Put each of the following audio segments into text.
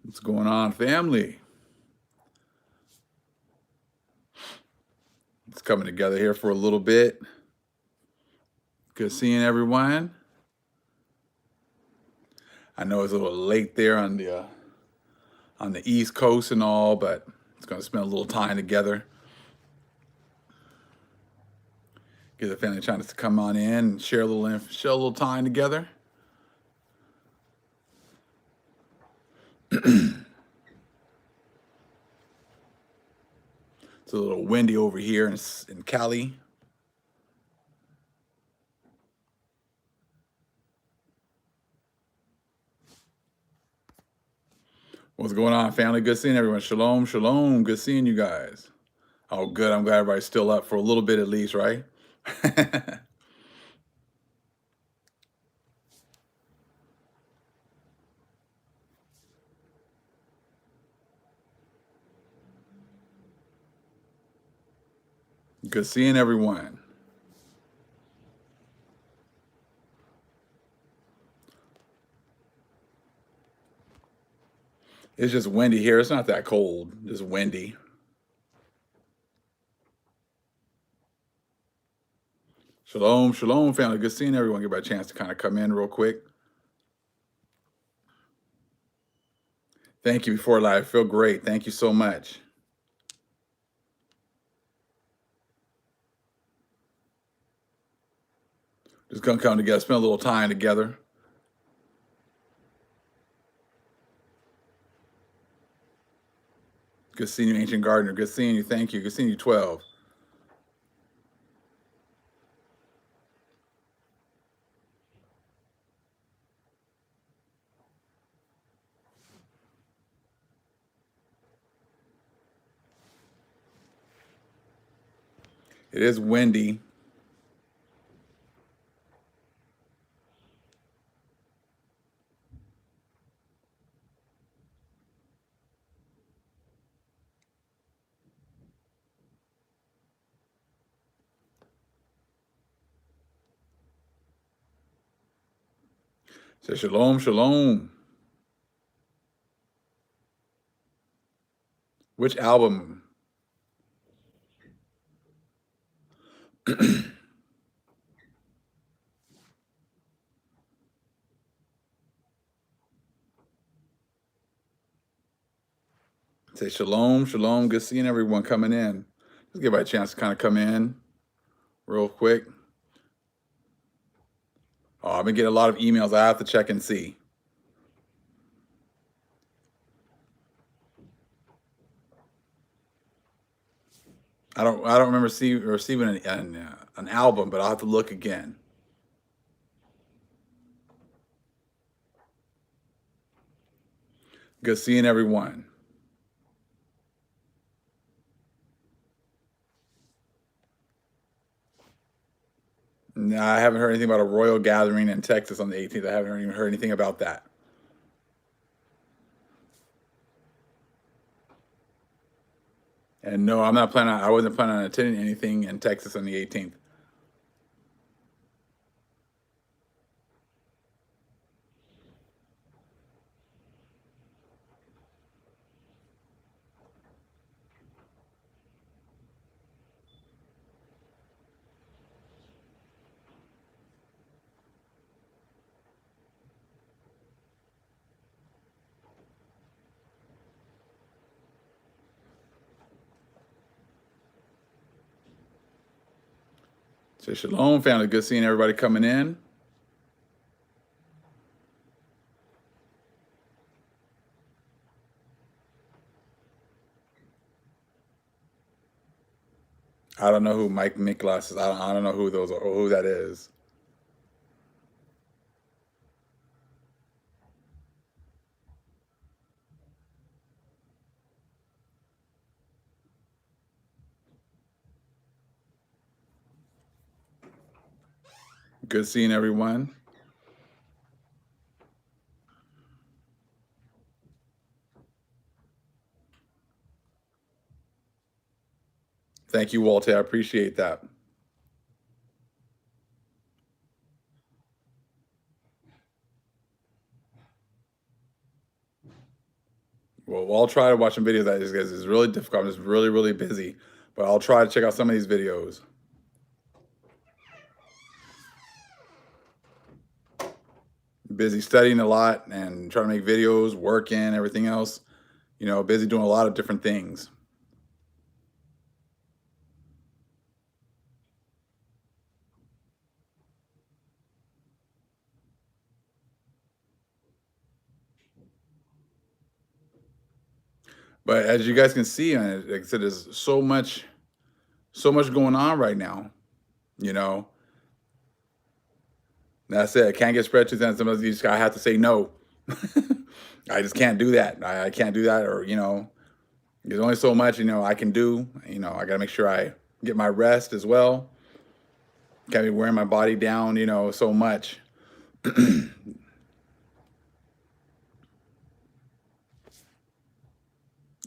What's going on, family? It's coming together here for a little bit. Good seeing everyone. I know it's a little late there on the East Coast and all, but it's going to spend a little time together. Give the family a chance to come on in and share a little time together. It's a little windy over here in Cali. What's going on, family? Good seeing everyone. Shalom, shalom. Good seeing you guys. Oh, good. I'm glad everybody's still up for a little bit at least, right? Good seeing everyone. It's just windy here. It's not that cold, just windy. Shalom, shalom, family. Good seeing everyone. Give me a chance to kind of come in real quick. Thank you before live. I feel great. Thank you so much. Just gonna come together, spend a little time together. Good seeing you, Ancient Gardener. Good seeing you. Thank you. Good seeing you, 12. It is windy. Say shalom, shalom. Which album? Say shalom, shalom. Good seeing everyone coming in. Just give me a chance to kind of come in real quick. Oh, I've been getting a lot of emails. I have to check and see. I don't remember receiving an album, but I'll have to look again. Good seeing everyone. No, I haven't heard anything about a royal gathering in Texas on the 18th. I haven't even heard anything about that. And no, I wasn't planning on attending anything in Texas on the 18th. So shalom, family. Good seeing everybody coming in. I don't know who Mike Miklas is. I don't know who those are or who that is. Good seeing everyone. Thank you, Walter. I appreciate that. Well, I'll try to watch some videos. That just because it's really difficult. I'm just really, really busy, but I'll try to check out some of these videos. Busy studying a lot and trying to make videos, working, everything else. Busy doing a lot of different things. But as you guys can see, like I said, there's so much going on right now. You know, that's it. Can't get spread too thin. Sometimes you just gotta have to say no. I just can't do that. I can't do that, or there's only so much I can do. I gotta make sure I get my rest as well. Can't be wearing my body down, so much.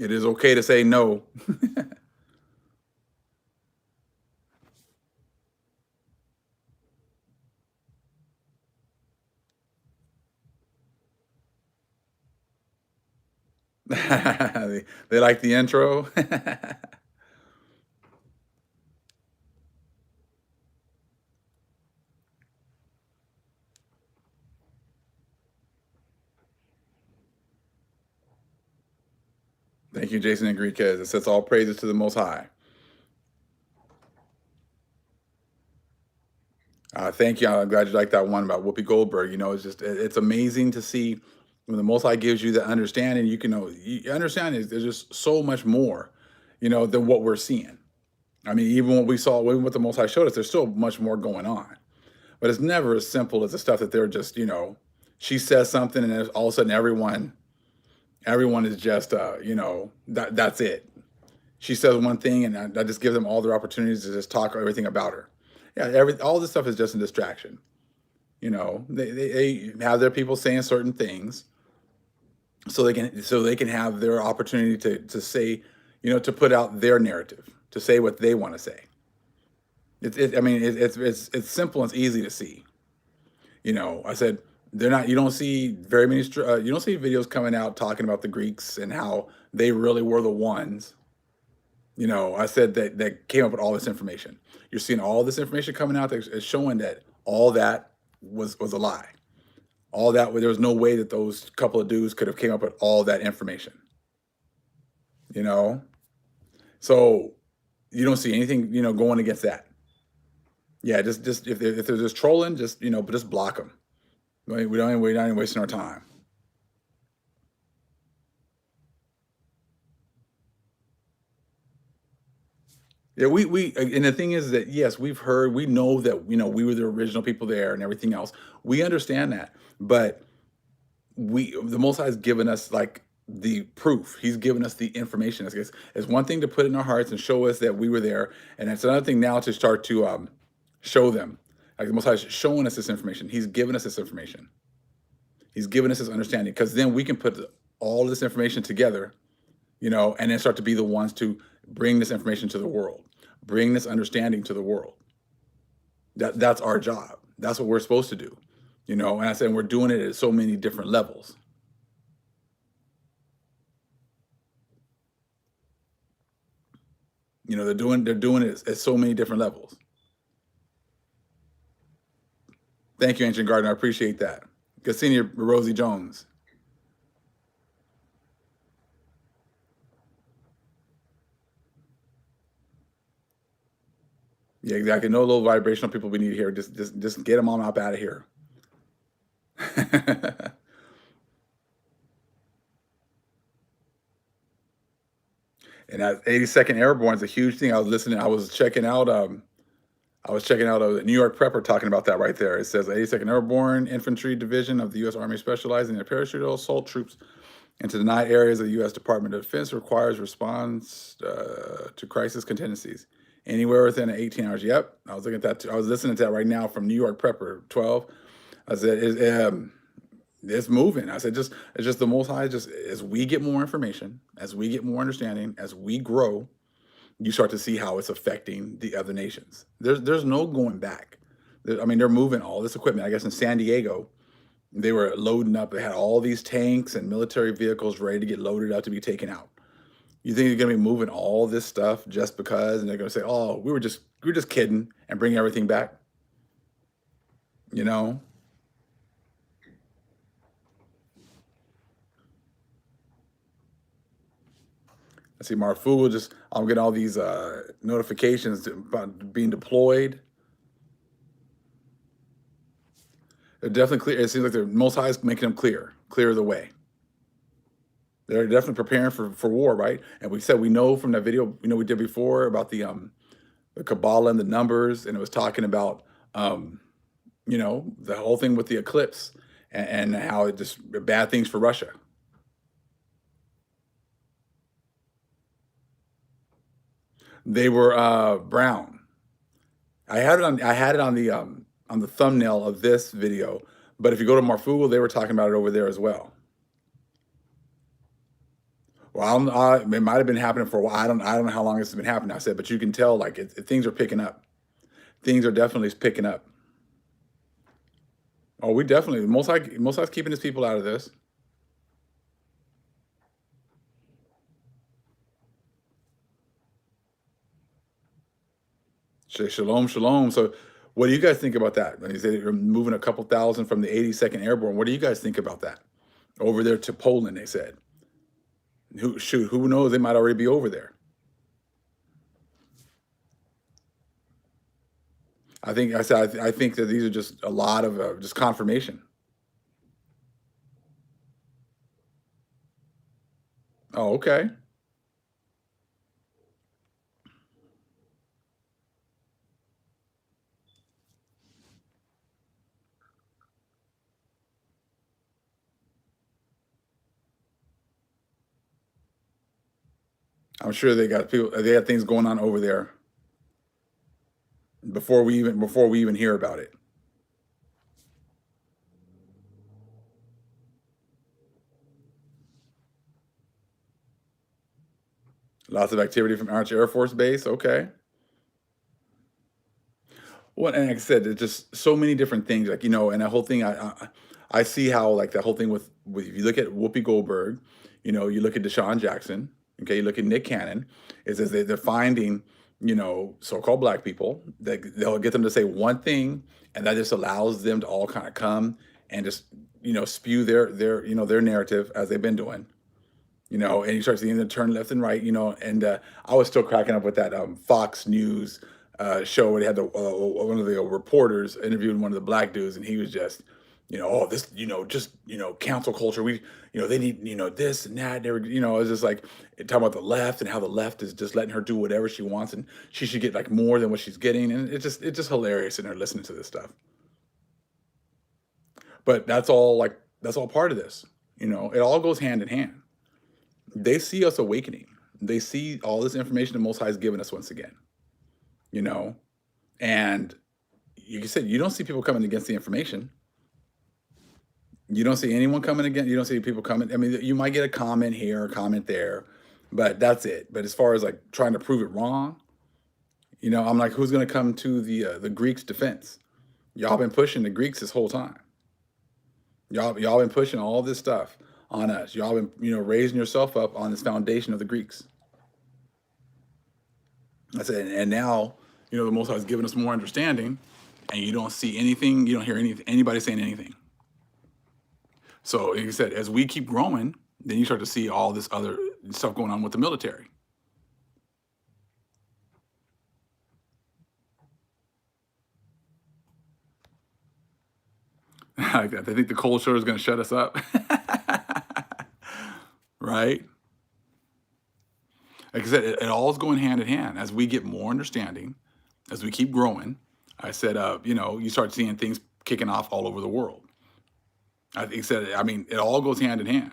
It is okay to say no. They like the intro. Thank you, Jason Enriquez. It says all praises to the Most High. Thank you. I'm glad you like that one about Whoopi Goldberg. It's amazing to see when the Most High gives you the understanding. You understand is there's just so much more, than what we're seeing. I mean, even what we saw, even what the Most High showed us, there's still much more going on. But it's never as simple as the stuff that they're just, she says something and then all of a sudden everyone is just, that's it. She says one thing and I just give them all their opportunities to just talk everything about her. Yeah, all this stuff is just a distraction. They have their people saying certain things so they can have their opportunity to say, to put out their narrative, to say what they want to say. I mean, it's simple and it's easy to see. I said they're not. You don't see very many. You don't see videos coming out talking about the Greeks and how they really were the ones. I said that came up with all this information. You're seeing all this information coming out that is showing that all that was a lie. All that there was no way that those couple of dudes could have came up with all that information. You know, so you don't see anything going against that. Yeah, just if they're just trolling, but just block them. We're not even wasting our time. Yeah, we and the thing is that yes, we know that we were the original people there and everything else. We understand that, but the Most High has given us like the proof. He's given us the information. It's one thing to put it in our hearts and show us that we were there, and it's another thing now to start to show them. Like the Most High is showing us this information. He's given us this information. He's given us this understanding because then we can put all this information together, and then start to be the ones to bring this information to the world, bring this understanding to the world. That's our job. That's what we're supposed to do, And I said we're doing it at so many different levels. They're doing it at so many different levels. Thank you, Ancient Garden. I appreciate that. Good seeing you, Rosie Jones. Yeah, exactly. No low vibrational people we need here. Just get them on up out of here. And that 82nd Airborne is a huge thing. I was checking out a New York prepper talking about that right there. It says 82nd Airborne Infantry Division of the U.S. Army specializing in parachute assault troops into denied areas of the U.S. Department of Defense requires response to crisis contingencies anywhere within 18 hours. Yep, I was looking at that too. I was listening to that right now from New York Prepper 12. I said it's moving. I said it's just the Most High. Just as we get more information, as we get more understanding, as we grow, you start to see how it's affecting the other nations. There's no going back. I mean, they're moving all this equipment. I guess in San Diego, They were loading up. They had all these tanks and military vehicles ready to get loaded up to be taken out. You think they're gonna be moving all this stuff just because, and they're gonna say, "Oh, we were just kidding," and bring everything back? You know? I see Marfu just. I'm getting all these notifications about being deployed. They're definitely clear. It seems like the Most High is making them clear the way. They're definitely preparing for war, right? And we said we know from that video, we did before about the Kabbalah and the numbers, and it was talking about the whole thing with the eclipse and how it just bad things for Russia. They were brown. I had it on the thumbnail of this video, but if you go to Marfugal, they were talking about it over there as well. Well, it might have been happening for a while. I don't know how long this has been happening. I said, but you can tell like things are picking up. Things are definitely picking up. Oh, we definitely Most High's keeping his people out of this. Shalom, shalom. So, what do you guys think about that? When he said you're moving a couple thousand from the 82nd Airborne, what do you guys think about that? Over there to Poland, they said. Who knows? They might already be over there. I think that these are just a lot of just confirmation. Oh, okay. I'm sure they got people. They got things going on over there before we even hear about it. Lots of activity from Arch Air Force Base. Okay. Well, and like I said, there's just so many different things, like and that whole thing. I see how like that whole thing with if you look at Whoopi Goldberg, you look at Deshaun Jackson, okay, you look at Nick Cannon, is as they're finding so-called black people that they'll get them to say one thing, and that just allows them to all kind of come and just spew their narrative as they've been doing, and you start seeing them turn left and right, and I was still cracking up with that Fox News show where they had one of the reporters interviewing one of the black dudes, and he was just, oh, this, just, cancel culture. They need, this and that. They were, it was just like talking about the left and how the left is just letting her do whatever she wants, and she should get like more than what she's getting, and it's just hilarious in her listening to this stuff. But that's all part of this. It all goes hand in hand. They see us awakening. They see all this information the Most High has given us once again. You know, and you said you don't see people coming against the information. You don't see anyone coming against. You don't see people coming. I mean, you might get a comment here, a comment there, but that's it. But as far as like trying to prove it wrong, I'm like, who's going to come to the Greeks' defense? Y'all been pushing the Greeks this whole time. Y'all been pushing all this stuff on us. Y'all been raising yourself up on this foundation of the Greeks. I said, and now the Most High has given us more understanding, and you don't see anything. You don't hear anybody saying anything. So, like I said, as we keep growing, then you start to see all this other stuff going on with the military. Like that. They think the cold shoulder is going to shut us up, right? Like I said, it all is going hand in hand. As we get more understanding, as we keep growing, I said, you start seeing things kicking off all over the world. I think said, I mean, it all goes hand in hand.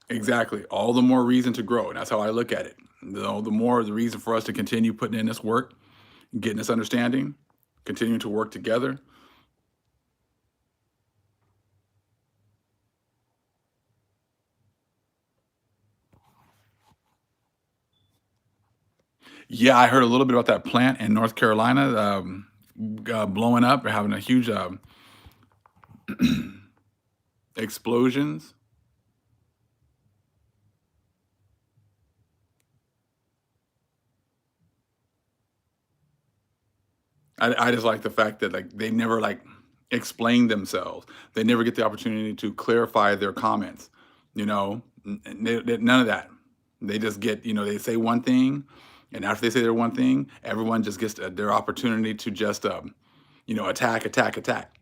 Exactly. All the more reason to grow. And that's how I look at it. The more the reason for us to continue putting in this work, getting this understanding, continuing to work together. Yeah, I heard a little bit about that plant in North Carolina, blowing up or having a huge explosions. I just like the fact that like they never like explain themselves. They never get the opportunity to clarify their comments. You know, none of that. They just get, they say one thing, and after they say their one thing, everyone just gets their opportunity to just attack, attack, attack.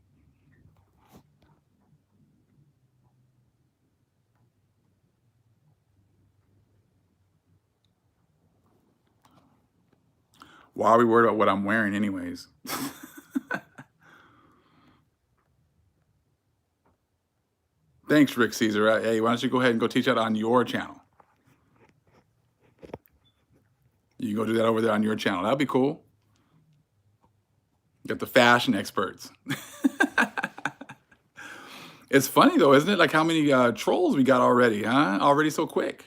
Why are we worried about what I'm wearing, anyways? Thanks, Rick Caesar. Hey, why don't you go ahead and go teach that on your channel? You go do that over there on your channel. That'd be cool. Get the fashion experts. It's funny though, isn't it? Like how many trolls we got already, huh? Already so quick.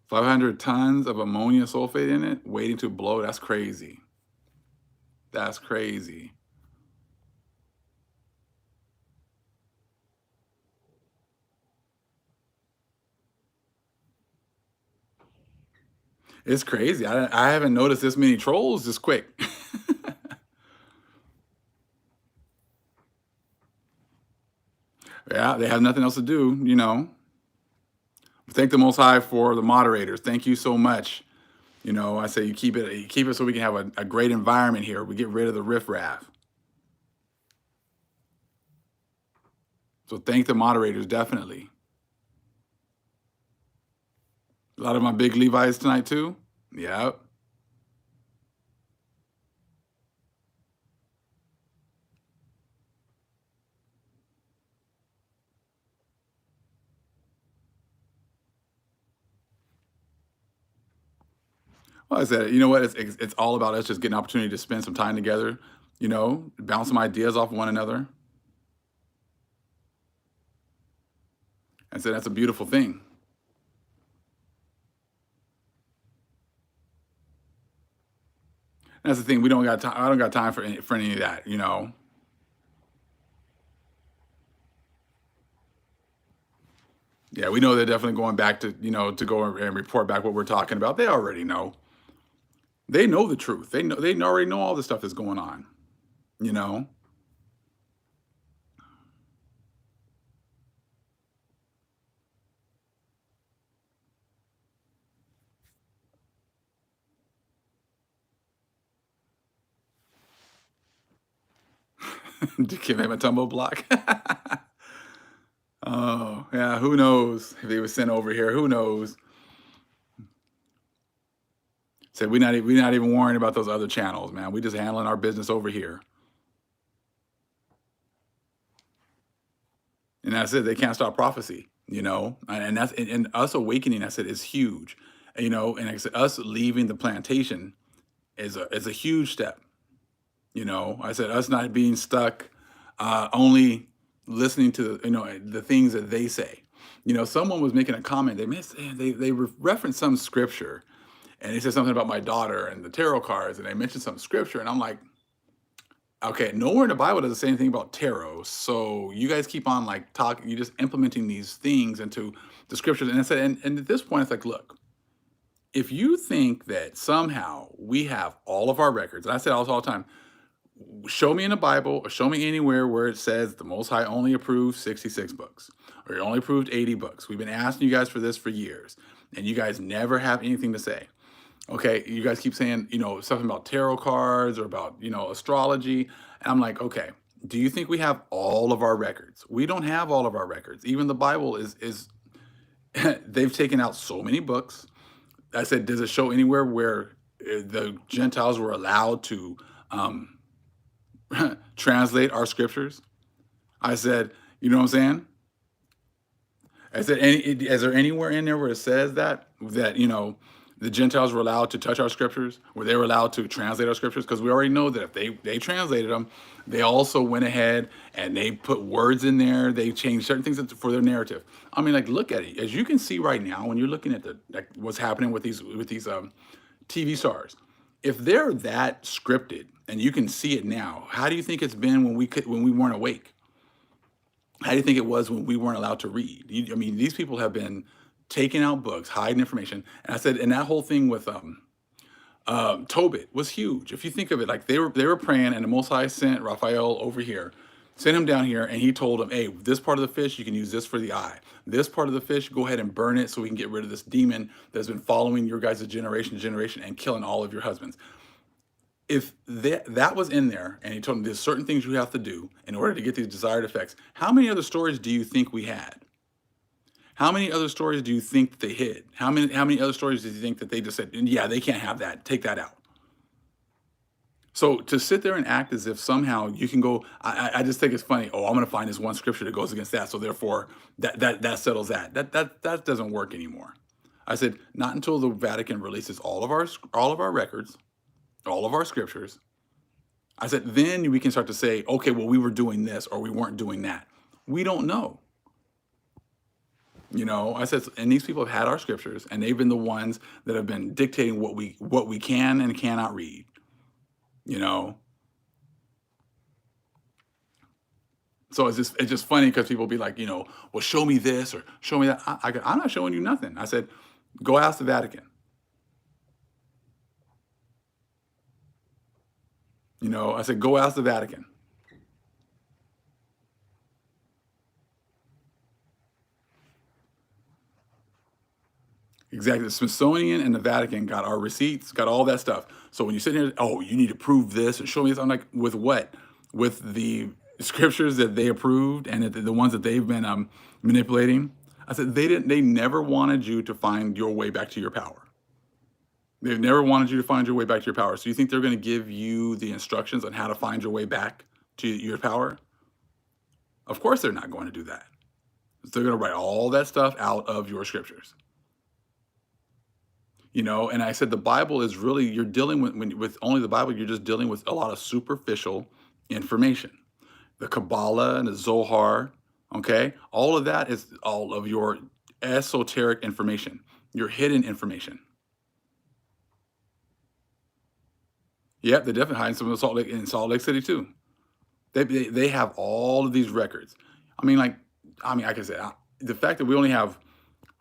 500 tons of ammonia sulfate in it, waiting to blow. That's crazy. That's crazy. It's crazy. I haven't noticed this many trolls this quick. Yeah, they have nothing else to do. Thank the Most High for the moderators. Thank you so much. I say you keep it so we can have a great environment here. We get rid of the riffraff. So thank the moderators, definitely. A lot of my big Levi's tonight too. Yep. Well, I said, you know what? It's all about us just getting an opportunity to spend some time together. Bounce some ideas off one another. I said that's a beautiful thing. And that's the thing. We don't got time. I don't got time for any of that. Yeah, we know they're definitely going back to go and report back what we're talking about. They already know. They know the truth. They already know all the stuff that's going on. You know. Give him a tumble block. Oh yeah, who knows if he was sent over here? Who knows? Said we not even worrying about those other channels, man. We just handling our business over here. And that's it. They can't stop prophecy. And that's and us awakening. I said is huge. And I said us leaving the plantation is a huge step. I said us not being stuck, only listening to the things that they say. Someone was making a comment. They referenced some scripture, and they said something about my daughter and the tarot cards, and they mentioned some scripture, and I'm like, okay, nowhere in the Bible does it say anything about tarot. So you guys keep on like talking, you're just implementing these things into the scriptures. And I said, and at this point, it's like, look, if you think that somehow we have all of our records, and I said all the time, show me in the Bible or show me anywhere where it says the Most High only approved 66 books or he only approved 80 books. We've been asking you guys for this for years, and you guys never have anything to say. Okay, you guys keep saying, something about tarot cards or about, astrology. And I'm like, okay, do you think we have all of our records? We don't have all of our records. Even the Bible is they've taken out so many books. I said, does it show anywhere where the Gentiles were allowed to translate our scriptures? I said, you know what I'm saying? I said, is there anywhere in there where it says that the Gentiles were allowed to touch our scriptures, where they were allowed to translate our scriptures, because we already know that if they translated them, they also went ahead and they put words in there. They changed certain things for their narrative. I mean, like, look at it. As you can see right now, when you're looking at the like what's happening with these TV stars, if they're that scripted and you can see it now, how do you think it's been when we weren't awake? How do you think it was when we weren't allowed to read? I mean, these people have been taking out books, hiding information. And I said, and that whole thing with Tobit was huge. If you think of it, like they were praying, and the Most High sent Raphael over here, sent him down here, and he told him, "Hey, this part of the fish you can use this for the eye. This part of the fish, go ahead and burn it, so we can get rid of this demon that's been following your guys' generation to generation and killing all of your husbands." If that was in there, and he told him there's certain things you have to do in order to get these desired effects, how many other stories do you think we had? How many other stories do you think that they hid? How many other stories do you think that they just said, yeah, they can't have that, take that out? So to sit there and act as if somehow you can go, I just think it's funny. Oh, I'm going to find this one scripture that goes against that, so therefore that settles that. That doesn't work anymore. I said not until the Vatican releases all of our records, all of our scriptures. I said then we can start to say, okay, well, we were doing this or we weren't doing that. We don't know. I said, and these people have had our scriptures, and they've been the ones that have been dictating what we can and cannot read. You know, so it's just funny because people be like, well, show me this or show me that. I'm not showing you nothing. I said, go ask the Vatican. I said, go ask the Vatican. Exactly. The Smithsonian and the Vatican got our receipts, got all that stuff. So when you sit here, oh, you need to prove this and show me this. I'm like, with what? With the scriptures that they approved and the ones that they've been manipulating. I said they never wanted you to find your way back to your power. They've never wanted you to find your way back to your power. So you think they're going to give you the instructions on how to find your way back to your power? Of course they're not going to do that. They're going to write all that stuff out of your scriptures. And I said the Bible is really, you're dealing with only the Bible, you're just dealing with a lot of superficial information. The Kabbalah and the Zohar, okay? All of that is all of your esoteric information, your hidden information. Yep, they're definitely hiding some in Salt Lake City too. They have all of these records. Like I said, the fact that we only have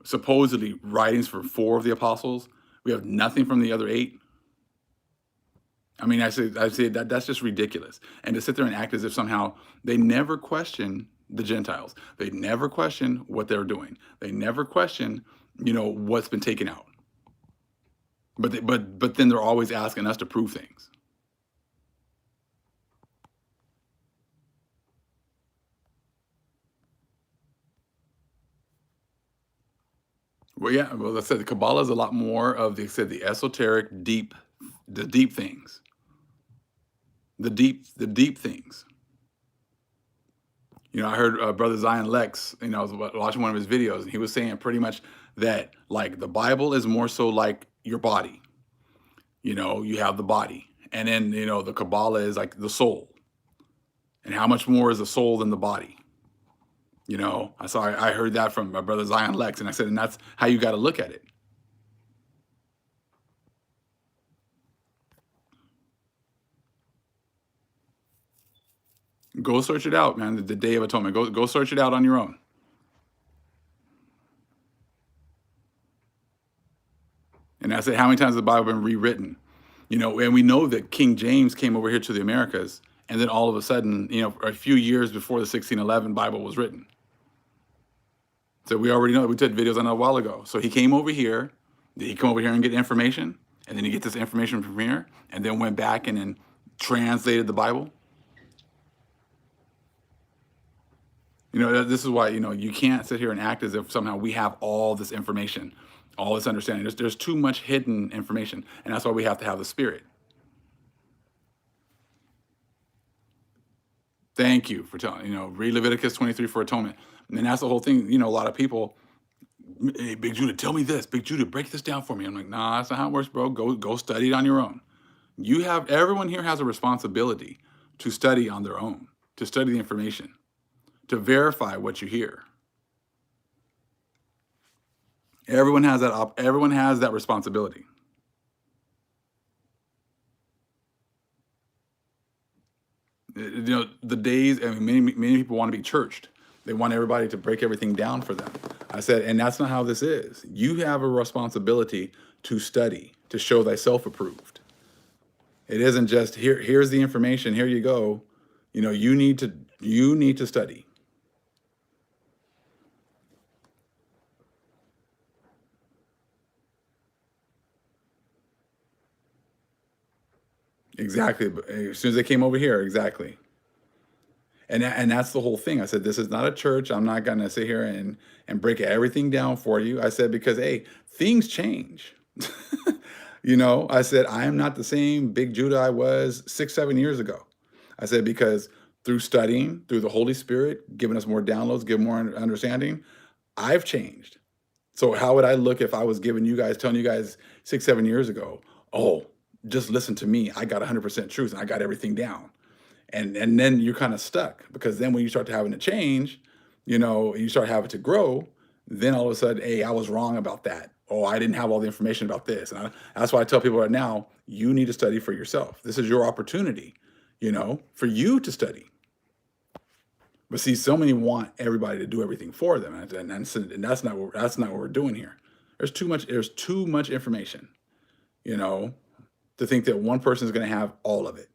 supposedly writings for 4 of the apostles, we have nothing from the other 8. I say that's just ridiculous. And to sit there and act as if somehow they never question the Gentiles, they never question what they're doing, they never question, what's been taken out. But then they're always asking us to prove things. Well, yeah. Well, I said the Kabbalah is a lot more of the esoteric, the deep things, the deep things. I heard Brother Zion Lex. I was watching one of his videos, and he was saying pretty much that like the Bible is more so like your body. You have the body, and then the Kabbalah is like the soul. And how much more is the soul than the body? I heard that from my brother Zion Lex, and I said, and that's how you got to look at it. Go search it out, man. The Day of Atonement. Go search it out on your own. And I said, how many times has the Bible been rewritten? And we know that King James came over here to the Americas, and then all of a sudden, a few years before the 1611 Bible was written. So we already know. We did videos on it a while ago. So he came over here. Did he come over here and get information? And then he get this information from here, and then went back and then translated the Bible? This is why, you can't sit here and act as if somehow we have all this information, all this understanding. There's too much hidden information, and that's why we have to have the Spirit. Thank you for telling, read Leviticus 23 for atonement. And that's the whole thing. A lot of people Hey, Big Judah, tell me this. Big Judah, break this down for me. I'm like, nah, that's not how it works, bro. Go study it on your own. Everyone here has a responsibility to study on their own, to study the information, to verify what you hear. Everyone has that responsibility. The days, I mean, many people want to be churched. They want everybody to break everything down for them. I said, and that's not how this is. You have a responsibility to study, to show thyself approved. It isn't just here's the information, here you go. You need to study. Exactly. As soon as they came over here, exactly. And that's the whole thing. I said, this is not a church. I'm not gonna sit here and break everything down for you. I said, because hey, things change. I said, I am not the same Big Judah I was 6, 7 years ago. I said, because through studying, through the Holy Spirit, giving us more downloads, giving more understanding, I've changed. So how would I look if I was telling you guys 6, 7 years ago, oh, just listen to me. I got 100% truth and I got everything down. And then you're kind of stuck, because then when you start to having to change, you start having to grow, then all of a sudden, hey, I was wrong about that. Oh, I didn't have all the information about this. That's why I tell people right now, you need to study for yourself. This is your opportunity, for you to study. But see, so many want everybody to do everything for them, and that's not what we're doing here. There's too much information, you know, to think that one person is going to have all of it.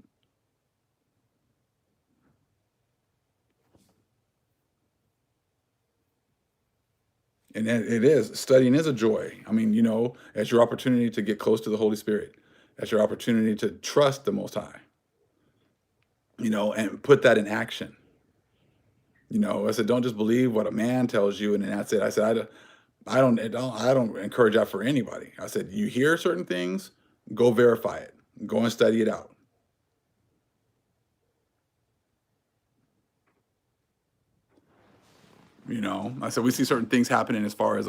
And it is, studying is a joy. I mean, it's your opportunity to get close to the Holy Spirit. That's your opportunity to trust the Most High, and put that in action. I said, don't just believe what a man tells you, and then that's it. I said, I don't encourage that for anybody. I said, you hear certain things, go verify it, go and study it out. I said, we see certain things happening as far as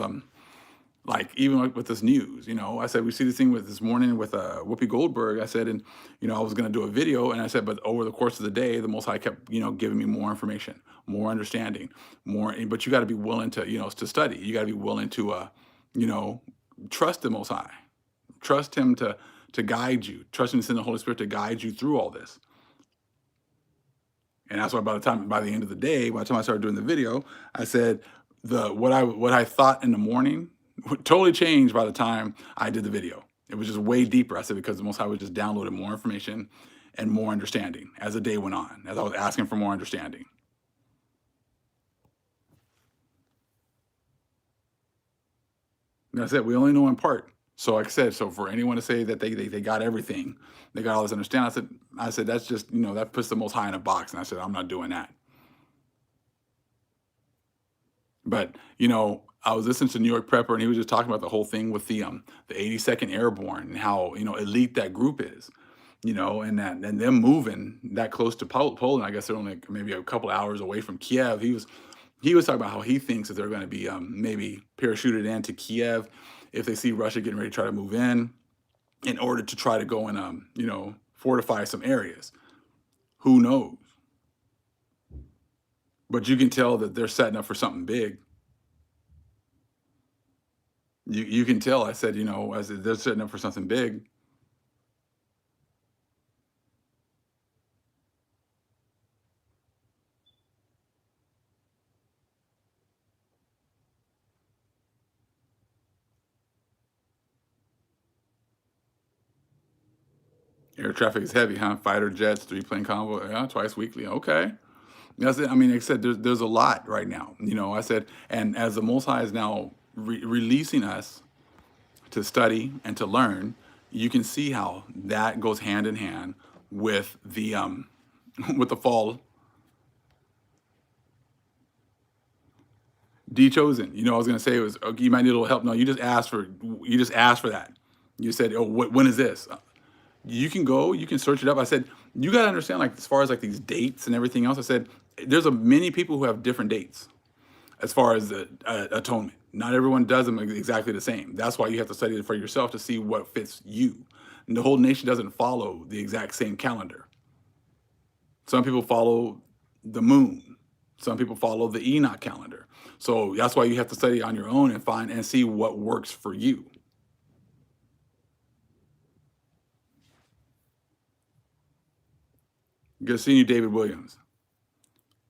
like even like with this news. I said, we see this thing with this morning with Whoopi Goldberg. I said, and I was going to do a video, and I said, but over the course of the day, the Most High kept giving me more information, more understanding, more. But you got to be willing to to study. You got to be willing to you know trust the Most High, trust Him to guide you, trust Him to send the Holy Spirit to guide you through all this. And that's why by the end of the day, by the time I started doing the video, I said what I thought in the morning totally changed by the time I did the video. It was just way deeper. I said, because the Most High was just downloading more information and more understanding as the day went on, as I was asking for more understanding. And that's it. We only know in part. So like I said, so for anyone to say that they got everything, they got all this understanding, I said that's just, that puts the Most High in a box. And I said, I'm not doing that. But I was listening to New York Prepper, and he was just talking about the whole thing with the 82nd Airborne, and how elite that group is, and them moving that close to Poland. I guess they're only maybe a couple hours away from Kiev. He was talking about how he thinks that they're going to be maybe parachuted into Kiev if they see Russia getting ready to try to move in order to try to go and fortify some areas. Who knows? But you can tell that they're setting up for something big. You can tell. I said, they're setting up for something big. Air traffic is heavy, huh? Fighter jets, 3 plane convoy, yeah, twice weekly. Okay. That's it. I mean, like I said, there's a lot right now. I said, and as the Most High is now releasing us to study and to learn, you can see how that goes hand in hand with the with the fall. D chosen. I was gonna say, it was, okay, you might need a little help. No, you just asked for that. You said, oh, when is this? You can go, you can search it up. I said, you got to understand, like, as far as like these dates and everything else. I said, there's many people who have different dates. as far as the atonement. Not everyone does them exactly the same. That's why you have to study it for yourself to see what fits you. And the whole nation doesn't follow the exact same calendar. Some people follow the moon. Some people follow the Enoch calendar. So that's why you have to study on your own and find and see what works for you. Good seeing you, David Williams.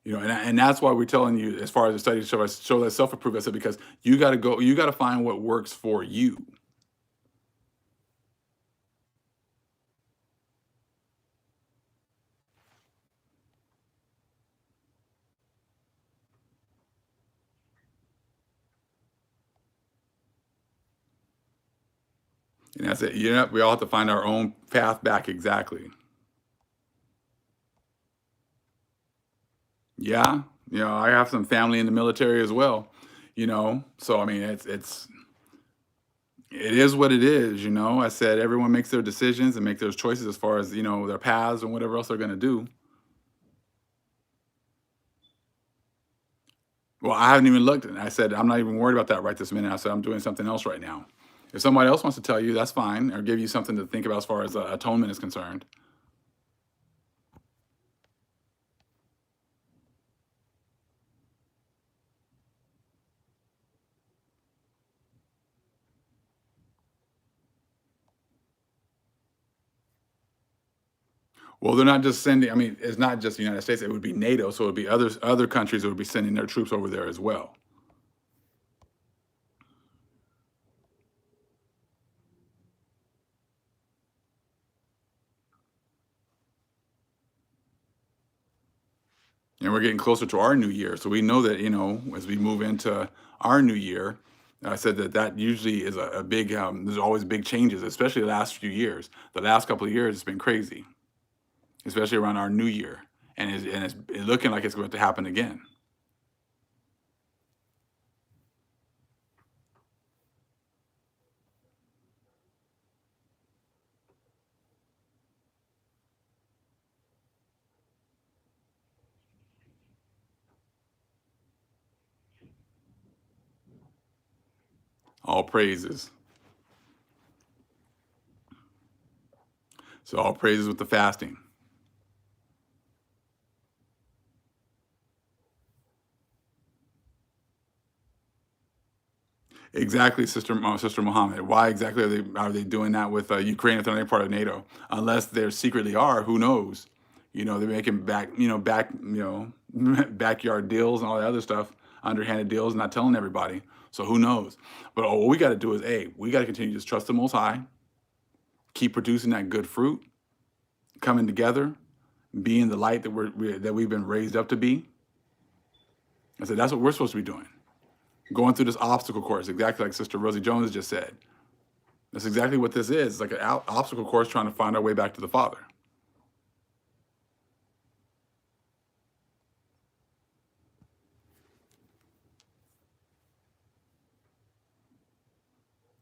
And that's why we're telling you, as far as the study show that self-approved. I said because you got to go, you got to find what works for you. And that's it. We all have to find our own path back exactly. Yeah, I have some family in the military as well. So I mean, it is what it is. I said everyone makes their decisions and make their choices as far as their paths and whatever else they're going to do. Well, I haven't even looked, and I said I'm not even worried about that right this minute. I said I'm doing something else right now. If somebody else wants to tell you, that's fine, or give you something to think about as far as atonement is concerned. Well, they're not just sending. I mean, it's not just the United States. It would be NATO, so it would be other countries that would be sending their troops over there as well. And we're getting closer to our new year, so we know that as we move into our new year, I said that usually is a big. There's always big changes, especially the last few years. The last couple of years, it's been crazy, especially around our new year, and it's looking like it's going to happen again. All praises. So all praises with the fasting. Exactly, Sister Mohammed. Why exactly are they doing that with Ukraine if they're not part of NATO? Unless they secretly are, who knows? They're making backyard deals and all that other stuff, underhanded deals, not telling everybody. So who knows? But what we got to do is, we got to continue to just trust the Most High, keep producing that good fruit, coming together, being the light that we've been raised up to be. I said that's what we're supposed to be doing. Going through this obstacle course, exactly like Sister Rosie Jones just said. That's exactly what this is. It's like an obstacle course trying to find our way back to the Father.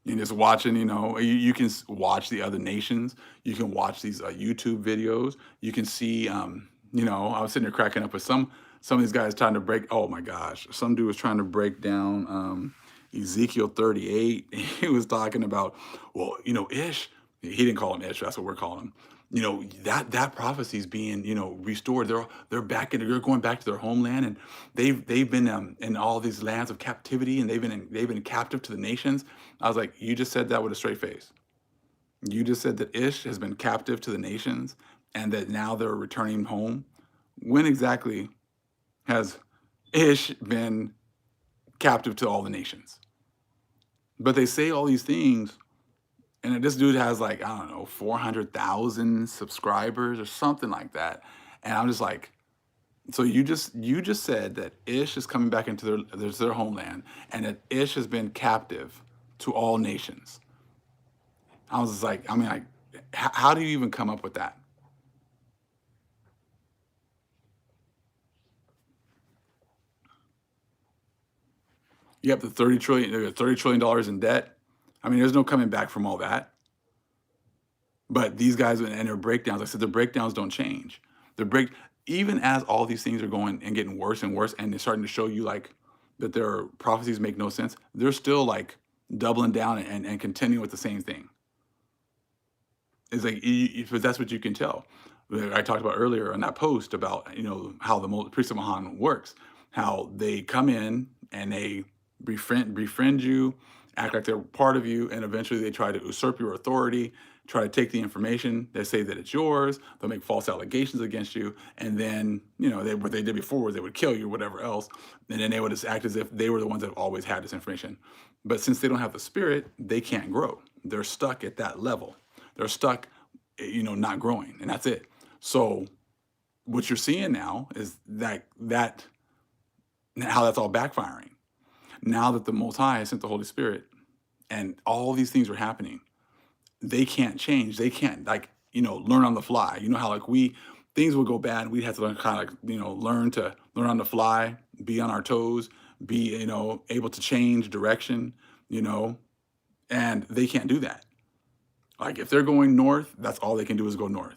And just watching, you can watch the other nations. You can watch these YouTube videos. You can see, I was sitting there cracking up with some of these guys trying to break. Oh my gosh, some dude was trying to break down Ezekiel 38. He was talking about, well, Ish. He didn't call him Ish. That's what we're calling him. That prophecy is being restored. They're back in. They're going back to their homeland, and they've been in all these lands of captivity, and they've been captive to the nations. I was like, you just said that with a straight face. You just said that Ish has been captive to the nations, and that now they're returning home. When exactly has Ish been captive to all the nations? But they say all these things, and this dude has like, I don't know, 400,000 subscribers or something like that. And I'm just like, so you just said that Ish is coming back into their homeland, and that Ish has been captive to all nations. I was just like, I mean, like, how do you even come up with that? You have the 30 trillion dollars in debt. I mean, there's no coming back from all that. But these guys and their breakdowns, I said, the breakdowns don't change. The break Even as all these things are going and getting worse and worse, and they're starting to show you like that their prophecies make no sense, they're still like doubling down and continuing with the same thing. It's like, but that's what you can tell. I talked about earlier on that post about, how the priest of Mahan works, how they come in and they befriend you, act like they're part of you, and eventually they try to usurp your authority, try to take the information, they say that it's yours, they'll make false allegations against you, and then, what they did before was they would kill you, whatever else, and then they would just act as if they were the ones that have always had this information. But since they don't have the spirit, they can't grow. They're stuck at that level. They're stuck, not growing, and that's it. So what you're seeing now is that how that's all backfiring. Now that the Most High has sent the Holy Spirit, and all these things are happening, they can't change. They can't learn on the fly. You know how like things would go bad. We have to learn kind of learn on the fly, be on our toes, be able to change direction. You know, and they can't do that. Like if they're going north, that's all they can do is go north.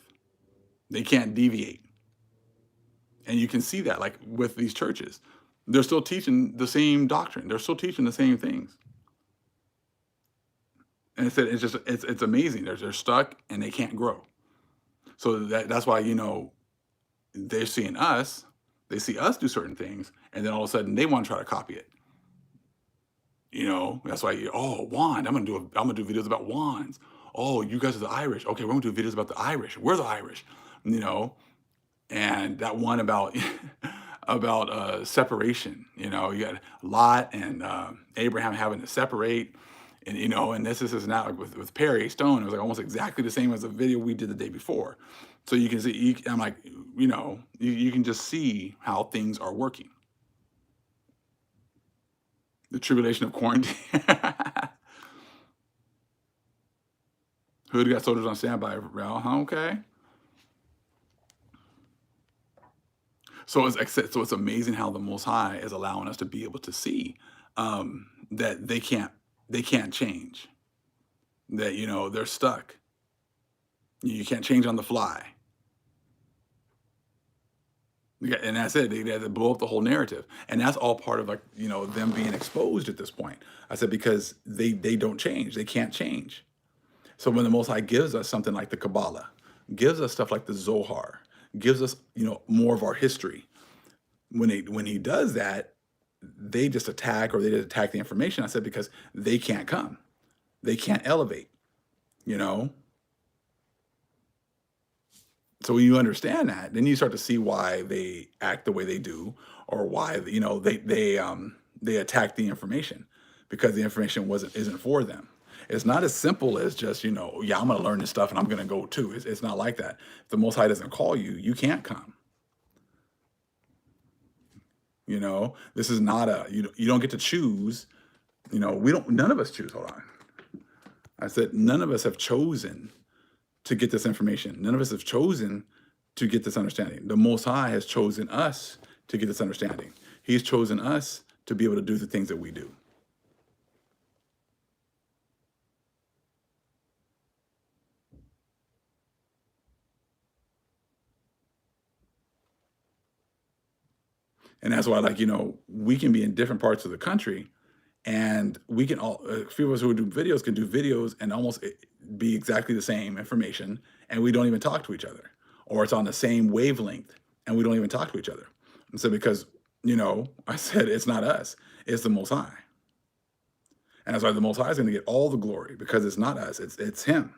They can't deviate. And you can see that like with these churches. They're still teaching the same doctrine. They're still teaching the same things. And it's amazing. They're stuck and they can't grow. So that's why, they're seeing us, they see us do certain things, and then all of a sudden they want to try to copy it. That's why wand. I'm gonna do videos about wands. Oh, you guys are the Irish. Okay, we're gonna do videos about the Irish. We're the Irish. You know, and that one about about separation. You got Lot and Abraham having to separate, and and this is not like with Perry Stone. It was like almost exactly the same as the video we did the day before. So you can see, I'm like, you can just see how things are working. The tribulation of quarantine. Hood got soldiers on standby. Well, okay. So it's amazing how the Most High is allowing us to be able to see that they can't change. That they're stuck. You can't change on the fly. And that's it. They had to blow up the whole narrative, and that's all part of them being exposed at this point. I said because they don't change. They can't change. So when the Most High gives us something like the Kabbalah, gives us stuff like the Zohar, gives us more of our history. When he does that, they just attack or they just attack the information. I said because they can't come, they can't elevate. You know. So when you understand that, then you start to see why they act the way they do, or why they attack the information because the information isn't for them. It's not as simple as just yeah, I'm going to learn this stuff and I'm going to go too. It's not like that. If the Most High doesn't call you, you can't come. This is not you don't get to choose. None of us choose. Hold on. I said none of us have chosen to get this information. None of us have chosen to get this understanding. The Most High has chosen us to get this understanding. He's chosen us to be able to do the things that we do. And that's why, we can be in different parts of the country, and we can a few of us who do videos can do videos and almost be exactly the same information, and we don't even talk to each other, or it's on the same wavelength, and we don't even talk to each other. And so, because I said it's not us, it's the Most High, and that's why the Most High is going to get all the glory because it's not us, it's Him.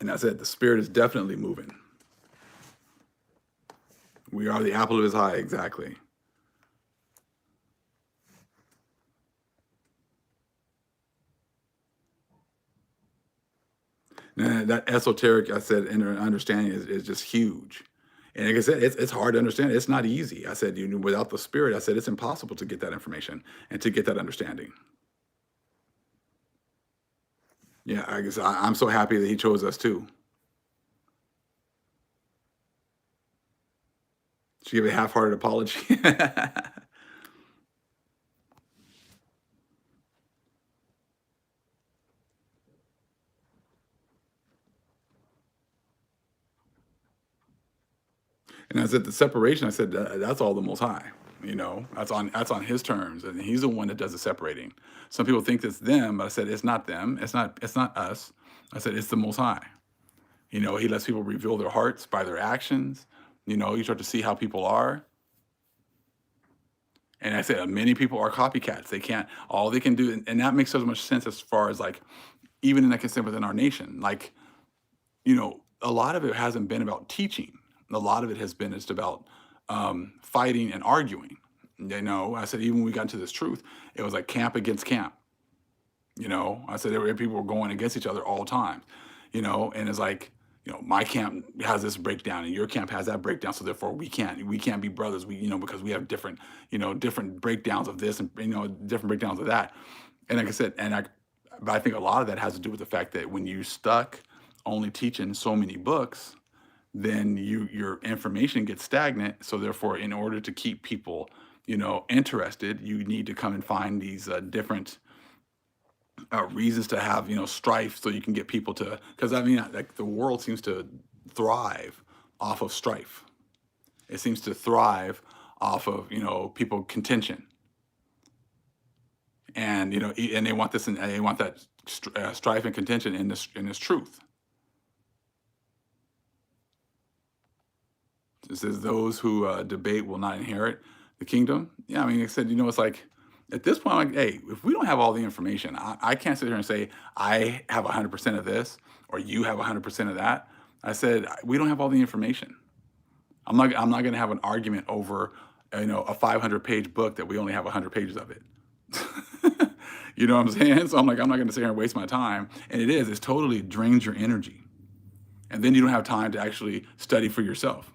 And that's it. The Spirit is definitely moving. We are the apple of His eye, exactly. And that esoteric, I said, understanding is just huge. And like I said, it's hard to understand. It's not easy. I said, without the Spirit, I said, it's impossible to get that information and to get that understanding. Yeah, I guess I'm so happy that He chose us too. She gave a half-hearted apology. And I said the separation. I said that's all the Most High. That's on His terms, and He's the one that does the separating. Some people think it's them, but I said it's not them. It's not us. I said it's the Most High. He lets people reveal their hearts by their actions. You start to see how people are. And I said many people are copycats. They can't. All they can do, and that makes so much sense as far as like even in that consent within our nation. Like a lot of it hasn't been about teaching. A lot of it has been just about fighting and arguing. I said even when we got into this truth, it was like camp against camp. I said people were going against each other all the time. And it's like my camp has this breakdown and your camp has that breakdown, so therefore we can't be brothers. Because we have different breakdowns of this and different breakdowns of that. And like I said, but I think a lot of that has to do with the fact that when you stuck only teaching so many books, then your information gets stagnant. So therefore, in order to keep people, interested, you need to come and find these different reasons to have strife, so you can get people to. Because I mean, like the world seems to thrive off of strife. It seems to thrive off of people contention, and and they want this, and they want that strife and contention in this truth. It says those who debate will not inherit the kingdom. Yeah, I mean, it said, it's like at this point, like, hey, if we don't have all the information, I can't sit here and say I have 100% of this or you have 100% of that. I said we don't have all the information. I'm not going to have an argument over a 500-page book that we only have 100 pages of it. You know what I'm saying? So I'm like, I'm not going to sit here and waste my time. And it's totally drains your energy, and then you don't have time to actually study for yourself.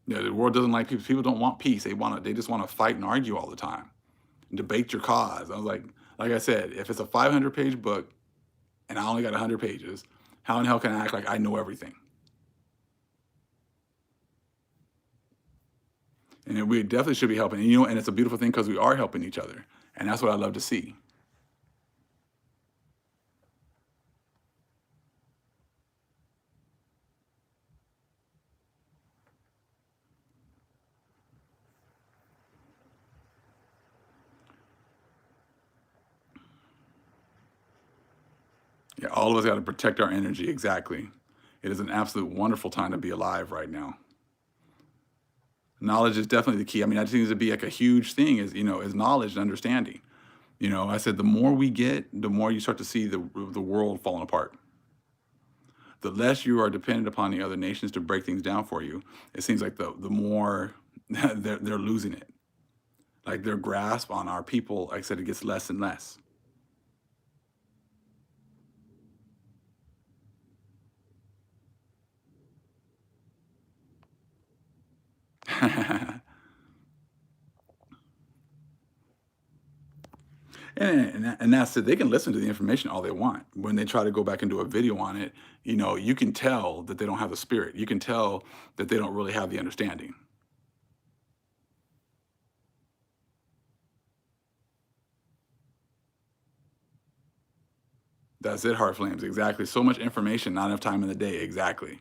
The world doesn't like people. People don't want peace. They just want to fight and argue all the time, and debate your cause. I was like I said, if it's a 500-page book and I only got 100 pages, how in hell can I act like I know everything? And we definitely should be helping. And it's a beautiful thing because we are helping each other, and that's what I love to see. Yeah, all of us got to protect our energy. Exactly. It is an absolute wonderful time to be alive right now. Knowledge is definitely the key. I mean, that seems to be like a huge thing is knowledge and understanding. I said the more we get, the more you start to see the world falling apart. The less you are dependent upon the other nations to break things down for you, it seems like the more they're losing it. Like their grasp on our people, like I said, it gets less and less. And that's it. They can listen to the information all they want. When they try to go back and do a video on it, you can tell that they don't have the spirit. You can tell that they don't really have the understanding. That's it, heart flames. Exactly. So much information, not enough time in the day. Exactly.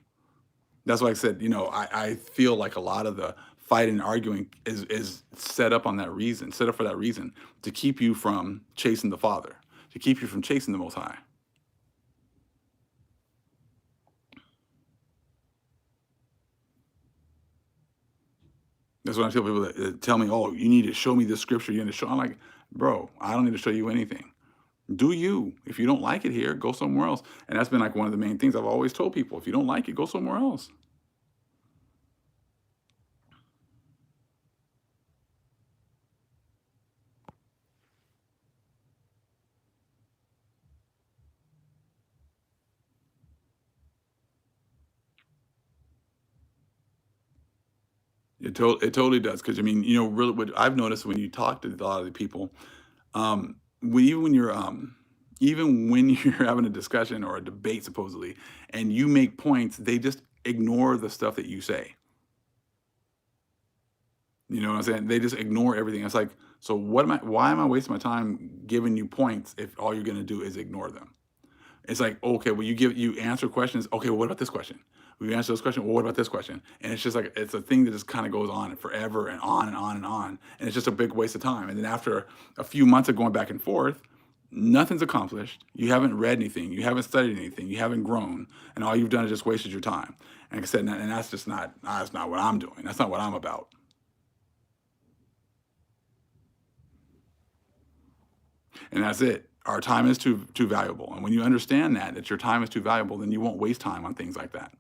That's why I said, I feel like a lot of the fighting and arguing is set up on that reason, set up for that reason, to keep you from chasing the Father, to keep you from chasing the Most High. That's what I tell people that tell me, "Oh, you need to show me this scripture. You need to show." I'm like, bro, I don't need to show you anything. Do you? If you don't like it here, go somewhere else. And that's been like one of the main things I've always told people. If you don't like it, go somewhere else. It totally does. Because I mean, really, what I've noticed when you talk to a lot of the people, even when you're having a discussion or a debate supposedly, and you make points, they just ignore the stuff that you say. You know what I'm saying? They just ignore everything. It's like, so what am I? Why am I wasting my time giving you points if all you're gonna do is ignore them? It's like, okay, well, you answer questions. Okay, well, what about this question? We answer this question. Well, what about this question? And it's just like it's a thing that just kind of goes on forever and on and on and on, and it's just a big waste of time. And then after a few months of going back and forth, nothing's accomplished. You haven't read anything. You haven't studied anything. You haven't grown, and all you've done is just wasted your time. And like I said, and that's just not that's not what I'm doing. That's not what I'm about. And that's it. Our time is too valuable. And when you understand that your time is too valuable, then you won't waste time on things like that.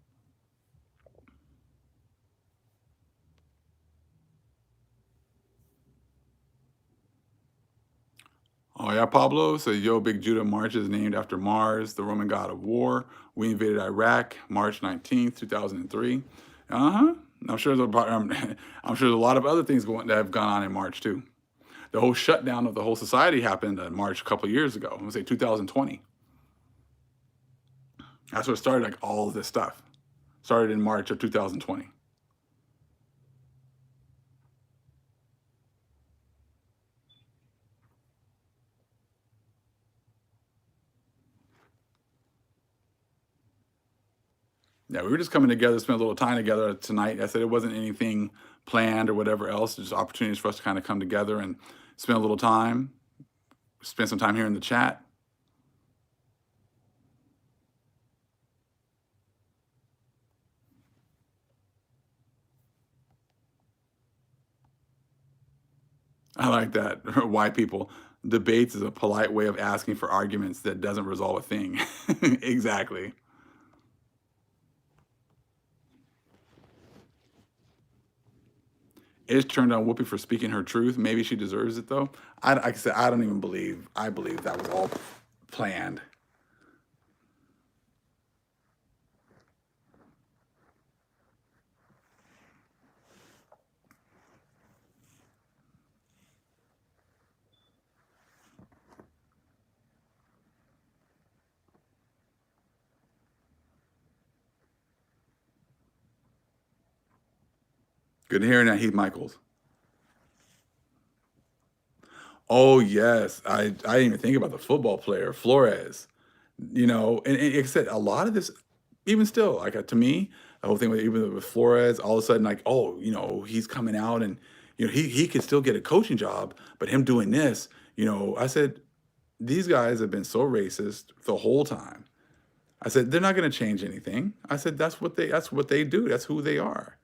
Oh yeah, Pablo says, "Yo, Big Judah March is named after Mars, the Roman god of war. We invaded Iraq March 19th, 2003." Uh-huh. I'm sure I'm sure there's a lot of other things that have gone on in March too. The whole shutdown of the whole society happened in March a couple of years ago. I'm gonna say 2020. That's what started like all of this stuff. Started in March of 2020. Yeah, we were just coming together, spend a little time together tonight. I said it wasn't anything planned or whatever else, just opportunities for us to kind of come together and spend a little time, spend some time here in the chat. I like that. White people. Debates is a polite way of asking for arguments that doesn't resolve a thing. Exactly. Is turned on Whoopi for speaking her truth. Maybe she deserves it though. Like I said, I don't even believe. I believe that was all planned. Good hearing that, Heath Michaels. Oh yes, I didn't even think about the football player Flores. You know, and like I said, a lot of this, even still, like to me, the whole thing with even with Flores, all of a sudden, like, oh, he's coming out and he could still get a coaching job, but him doing this, I said these guys have been so racist the whole time. I said they're not going to change anything. I said that's what they do. That's who they are.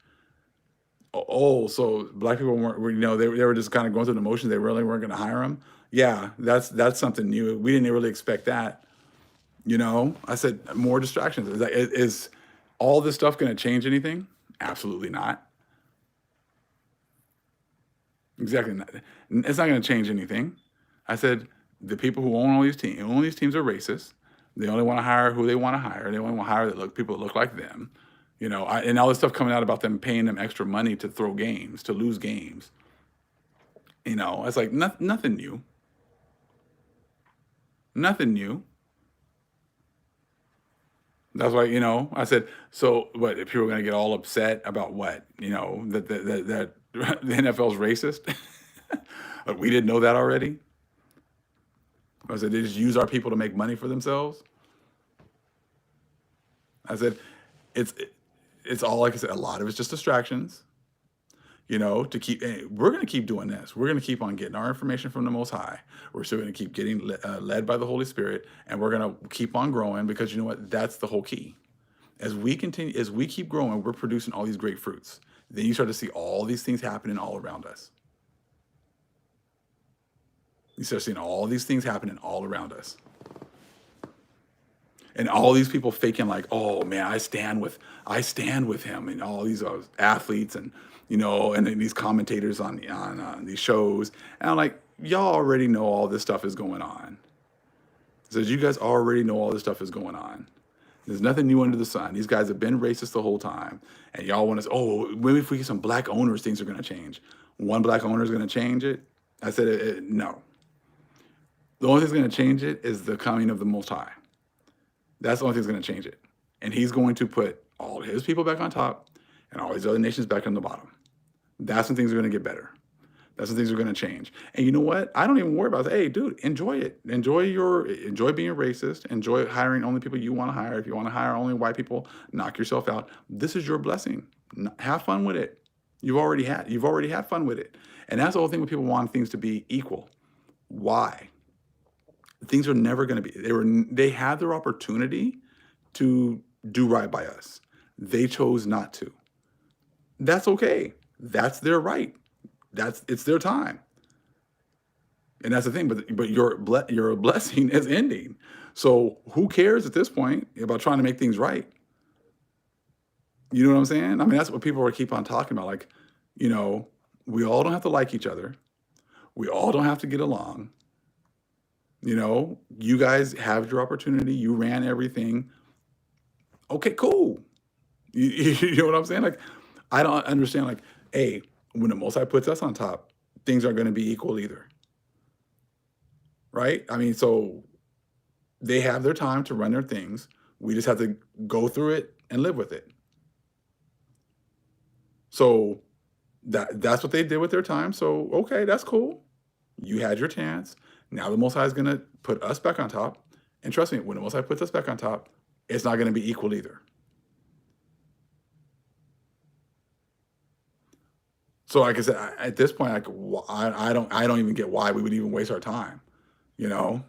Oh, so black people they were just kind of going through the motions. They really weren't going to hire them. Yeah, that's something new. We didn't really expect that. I said more distractions. Is all this stuff going to change anything? Absolutely not. Exactly not. It's not going to change anything. I said the people who own these teams are racist. They only want to hire who they want to hire. They only want to hire people that look like them. And all this stuff coming out about them paying them extra money to throw games, to lose games. It's like nothing new. Nothing new. That's why, I said, so what, if people are going to get all upset about what, that the NFL's racist? Like, we didn't know that already? I said, they just use our people to make money for themselves? I said, it's, it's all, like I said, a lot of it's just distractions, to keep, we're going to keep doing this. We're going to keep on getting our information from the Most High. We're still going to keep getting led by the Holy Spirit, and we're going to keep on growing because you know what? That's the whole key. As we keep growing, we're producing all these great fruits. Then you start to see all these things happening all around us. You start seeing all these things happening all around us. And all these people faking like, oh man, I stand with him, and all these athletes and then these commentators on these shows, and I'm like, y'all already know all this stuff is going on. So you guys already know all this stuff is going on. There's nothing new under the sun. These guys have been racist the whole time, and y'all want to. Oh, maybe if we get some black owners, things are going to change. One black owner is going to change it. I said, no. The only thing that's going to change it is the coming of the Most High. That's the only thing that's going to change it, and He's going to put all His people back on top, and all these other nations back on the bottom. That's when things are going to get better. That's when things are going to change. And you know what? I don't even worry about it. Hey, dude, enjoy it. Enjoy being a racist. Enjoy hiring only people you want to hire. If you want to hire only white people, knock yourself out. This is your blessing. Have fun with it. You've already had fun with it. And that's the whole thing when people want things to be equal. Why? Things are never going to be. They had their opportunity to do right by us. They chose not to. That's okay. That's their right. It's their time. And that's the thing. But your blessing is ending. So who cares at this point about trying to make things right? You know what I'm saying? I mean, that's what people are keep on talking about. Like, you know, we all don't have to like each other. We all don't have to get along. You guys have your opportunity. You ran everything. Okay, cool. You know what I'm saying? Like, I don't understand. Like, hey, when the Most High puts us on top, things aren't going to be equal either, right? I mean, so they have their time to run their things. We just have to go through it and live with it. So that's what they did with their time. So okay, that's cool. You had your chance. Now the Most High is going to put us back on top. And trust me, when the Most High puts us back on top, it's not going to be equal either. So like I said, at this point, like I don't even get why we would even waste our time, you know.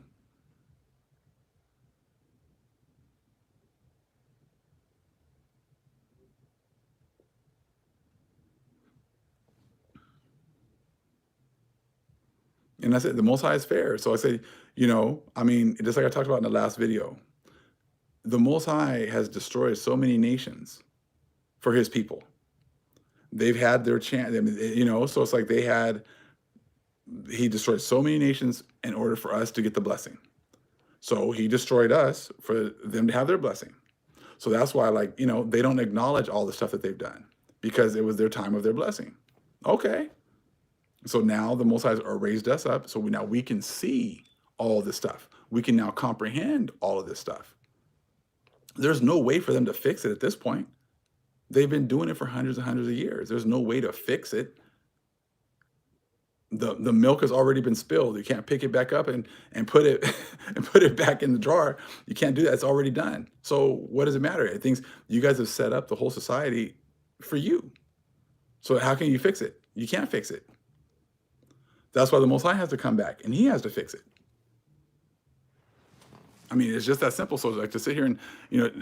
And that's it. The Most High is fair. So I say, I mean, just like I talked about in the last video, the Most High has destroyed so many nations for His people. They've had their chance, so it's like He destroyed so many nations in order for us to get the blessing. So He destroyed us for them to have their blessing. So that's why, like, they don't acknowledge all the stuff that they've done because it was their time of their blessing. Okay. So now the Most High are raised us up. So now we can see all this stuff. We can now comprehend all of this stuff. There's no way for them to fix it at this point. They've been doing it for hundreds and hundreds of years. There's no way to fix it. The milk has already been spilled. You can't pick it back up and put it and put it back in the jar. You can't do that. It's already done. So what does it matter? I think you guys have set up the whole society for you. So how can you fix it? You can't fix it. That's why the Most High has to come back and He has to fix it. I mean, it's just that simple. So like to sit here and,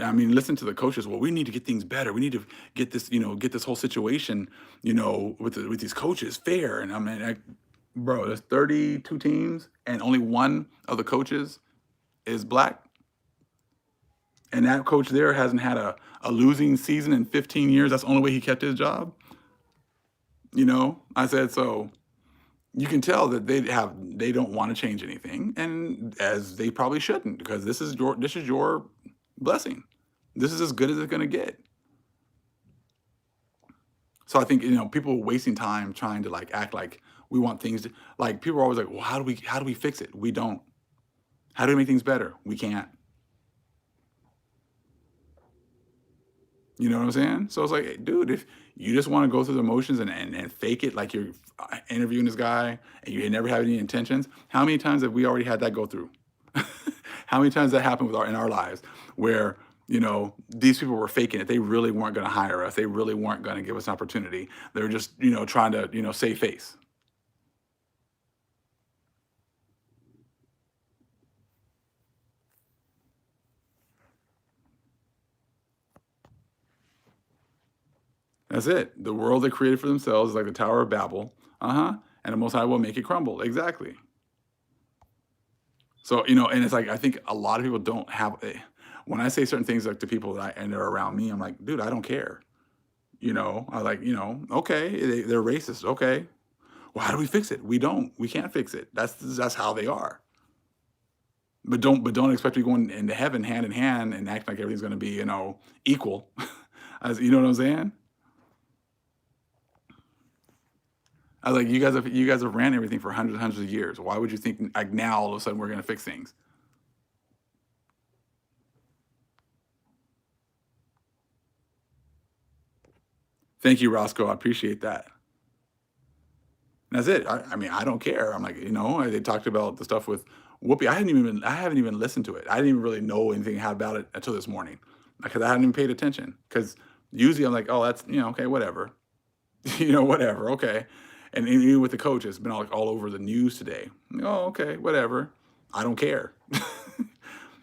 I mean, listen to the coaches. Well, we need to get things better. We need to get this, get this whole situation, with these coaches fair. And I mean, bro, there's 32 teams and only one of the coaches is black. And that coach there hasn't had a losing season in 15 years. That's the only way he kept his job. I said, so you can tell that they don't want to change anything, and as they probably shouldn't, because this is your blessing. This is as good as it's going to get. So I think people are wasting time trying to like act like we want things to, like, people are always like, well, how do we fix it? We don't. How do we make things better? We can't. You know what I'm saying? So it's like, hey, dude, if you just want to go through the motions and fake it like you're interviewing this guy and you never have any intentions, how many times have we already had that go through? How many times that happened in our lives where, these people were faking it. They really weren't going to hire us. They really weren't going to give us an opportunity. They were just, trying to, save face. That's it. The world they created for themselves is like the Tower of Babel. Uh-huh. And the Most High will make it crumble. Exactly. So, and it's like, I think a lot of people don't have when I say certain things like to people and they're around me, I'm like, dude, I don't care. I like, okay, they're racist. Okay. Well, how do we fix it? We don't. We can't fix it. That's how they are. But don't expect to be going into heaven hand in hand and act like everything's going to be, equal. As you know what I'm saying? I was like, you guys have ran everything for hundreds of years. Why would you think like now all of a sudden we're going to fix things? Thank you, Roscoe. I appreciate that. And that's it. I mean, I don't care. I'm like, they talked about the stuff with Whoopi. I haven't even listened to it. I didn't even really know anything about it until this morning because I hadn't even paid attention. Because usually I'm like, oh, that's, okay, whatever. Whatever, okay. And even with the coach, it's been all over the news today. Oh, okay, whatever. I don't care.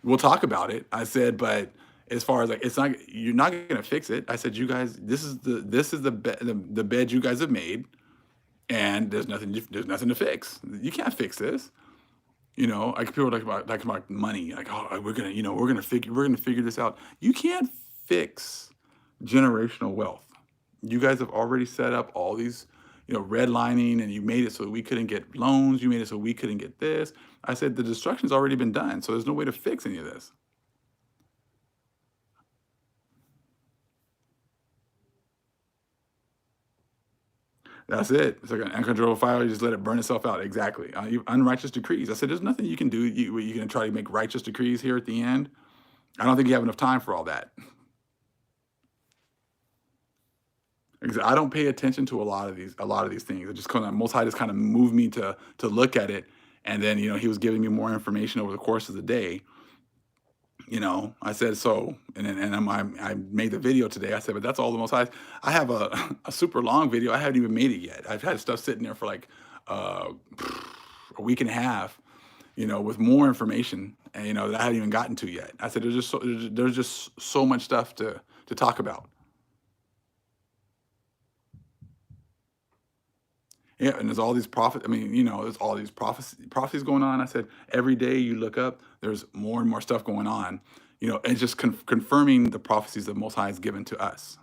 We'll talk about it. I said, but as far as like, it's not, you're not going to fix it. I said, you guys, this is the bed you guys have made, and there's nothing to fix. You can't fix this. Like people are like about money, like, oh, we're gonna figure this out. You can't fix generational wealth. You guys have already set up all these, redlining, and you made it so we couldn't get loans. You made it so we couldn't get this. I said the destruction's already been done, so there's no way to fix any of this. That's it. It's like an uncontrollable fire. You just let it burn itself out. Exactly. Unrighteous decrees. I said, there's nothing you can do. You're going to try to make righteous decrees here at the end. I don't think you have enough time for all that. Because I don't pay attention to a lot of these things. It just kind of Most High just kind of moved me to look at it, and then he was giving me more information over the course of the day. I said so, and then I made the video today. I said, but that's all the Most High. I have a super long video. I haven't even made it yet. I've had stuff sitting there for like uh, a week and a half, with more information, and that I haven't even gotten to yet. I said there's just so much stuff to talk about. Yeah, and there's all these prophet. I mean, there's all these prophecies going on. I said every day you look up, there's more and more stuff going on. And it's just confirming the prophecies that Most High has given to us.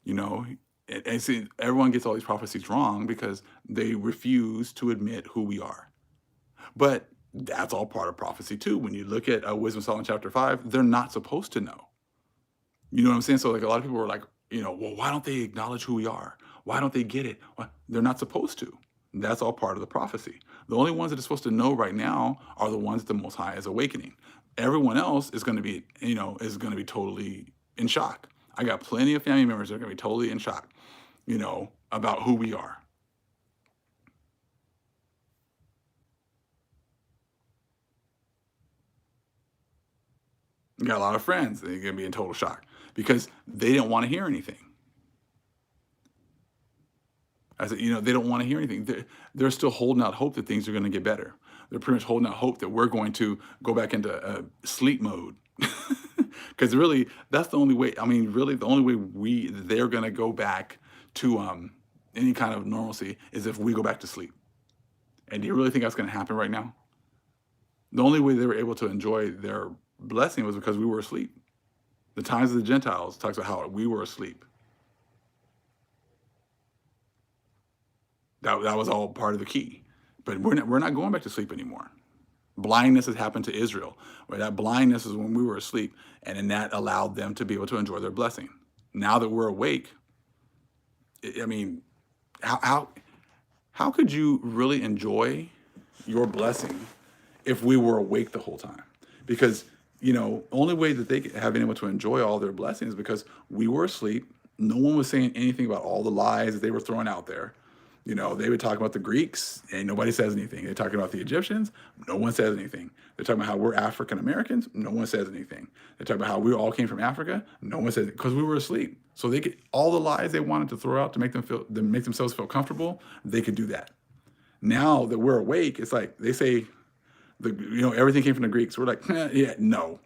You know, and see, everyone gets all these prophecies wrong because they refuse to admit who we are. But that's all part of prophecy too. When you look at Wisdom of Solomon chapter 5, they're not supposed to know. You know what I'm saying? So like a lot of people are like, well, why don't they acknowledge who we are? Why don't they get it? Why? They're not supposed to. That's all part of the prophecy. The only ones that are supposed to know right now are the ones that the Most High is awakening. Everyone else is going to be, totally in shock. I got plenty of family members that are going to be totally in shock, about who we are. I got a lot of friends that are going to be in total shock because they didn't want to hear anything. I said, they don't want to hear anything. They're still holding out hope that things are going to get better. They're pretty much holding out hope that we're going to go back into sleep mode. Because really, that's the only way. I mean, really, the only way they're going to go back to any kind of normalcy is if we go back to sleep. And do you really think that's going to happen right now? The only way they were able to enjoy their blessing was because we were asleep. The times of the Gentiles talks about how we were asleep. That was all part of the key. But we're not going back to sleep anymore. Blindness has happened to Israel, where that blindness is when we were asleep, and then that allowed them to be able to enjoy their blessing. Now that we're awake, I mean, how how could you really enjoy your blessing if we were awake the whole time? Because only way that they have been able to enjoy all their blessings is because we were asleep. No one was saying anything about all the lies that they were throwing out there. They would talk about the Greeks and nobody says anything. They're talking about the Egyptians, no one says anything. They're talking about how we're African Americans, no one says anything. They're talking about how we all came from Africa, no one says it because we were asleep. So they could all the lies they wanted to throw out to make themselves feel comfortable, they could do that. Now that we're awake, it's like they say everything came from the Greeks. We're like, yeah, no.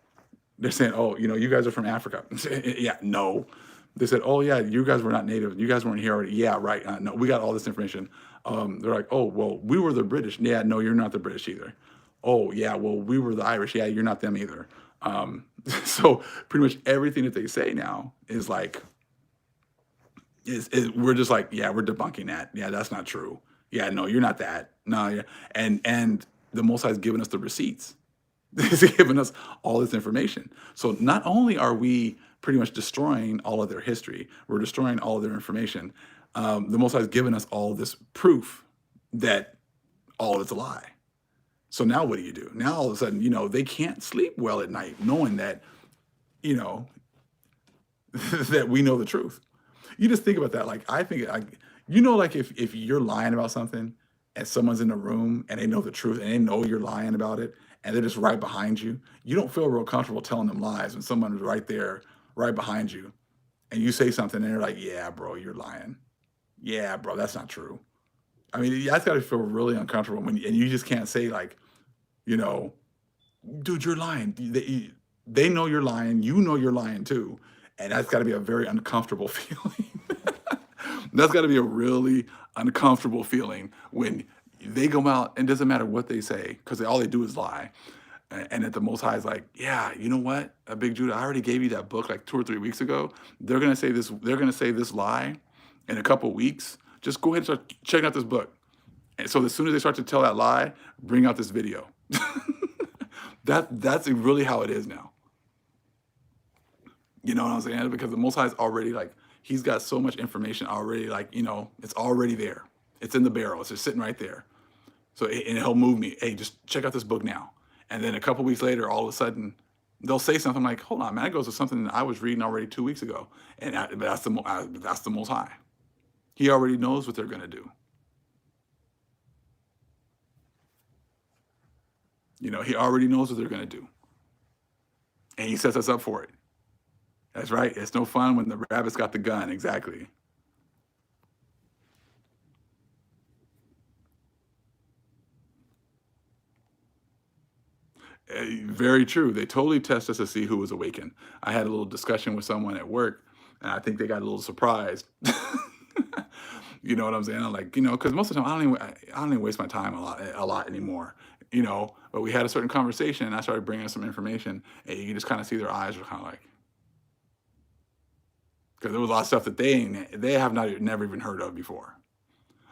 They're saying, oh, you guys are from Africa. Yeah, no. They said, oh, yeah, you guys were not native. You guys weren't here already. Yeah, right. No, we got all this information. They're like, oh, well, we were the British. Yeah, no, you're not the British either. Oh, yeah, well, we were the Irish. Yeah, you're not them either. So pretty much everything that they say now is like, we're just like, yeah, we're debunking that. Yeah, that's not true. Yeah, no, you're not that. No, yeah. And the Most High has given us the receipts. He's given us all this information. So not only are we pretty much destroying all of their history, we're destroying all of their information. The Most High has given us all this proof that all of it's a lie. So now what do you do? Now all of a sudden, they can't sleep well at night knowing that, you know, that we know the truth. You just think about that. Like I think, Like if you're lying about something and someone's in the room and they know the truth and they know you're lying about it and they're just right behind you, you don't feel real comfortable telling them lies when someone is right there, right behind you, and you say something and they're like, "Yeah, bro, you're lying. Yeah, bro, that's not true." I mean, that's got to feel really uncomfortable and you just can't say like, you know, "Dude, you're lying." They know you're lying. You know you're lying too, and that's got to be a very uncomfortable feeling. That's got to be a really uncomfortable feeling when they go out and it doesn't matter what they say because all they do is lie. And that the Most High is like, yeah, you know what, Big Judah, I already gave you that book like 2 or 3 weeks ago. They're gonna say this. They're gonna say this lie in a couple weeks. Just go ahead and start checking out this book. And so as soon as they start to tell that lie, bring out this video. That's really how it is now. You know what I'm saying? Because the Most High is already like, he's got so much information already, like, it's already there. It's in the barrel. It's just sitting right there. So, and he'll move me. Hey, just check out this book now. And then a couple weeks later, all of a sudden, they'll say something like, hold on, man, that goes to something that I was reading already 2 weeks ago. And that's the Most High. He already knows what they're going to do. He already knows what they're going to do. And he sets us up for it. That's right. It's no fun when the rabbit's got the gun. Exactly. Very true. They totally test us to see who was awakened. I had a little discussion with someone at work, and I think they got a little surprised. You know what I'm saying? I'm like, because most of the time I don't even waste my time a lot anymore. But we had a certain conversation, and I started bringing some information, and you can just kind of see their eyes were kind of like, because there was a lot of stuff that they have never even heard of before.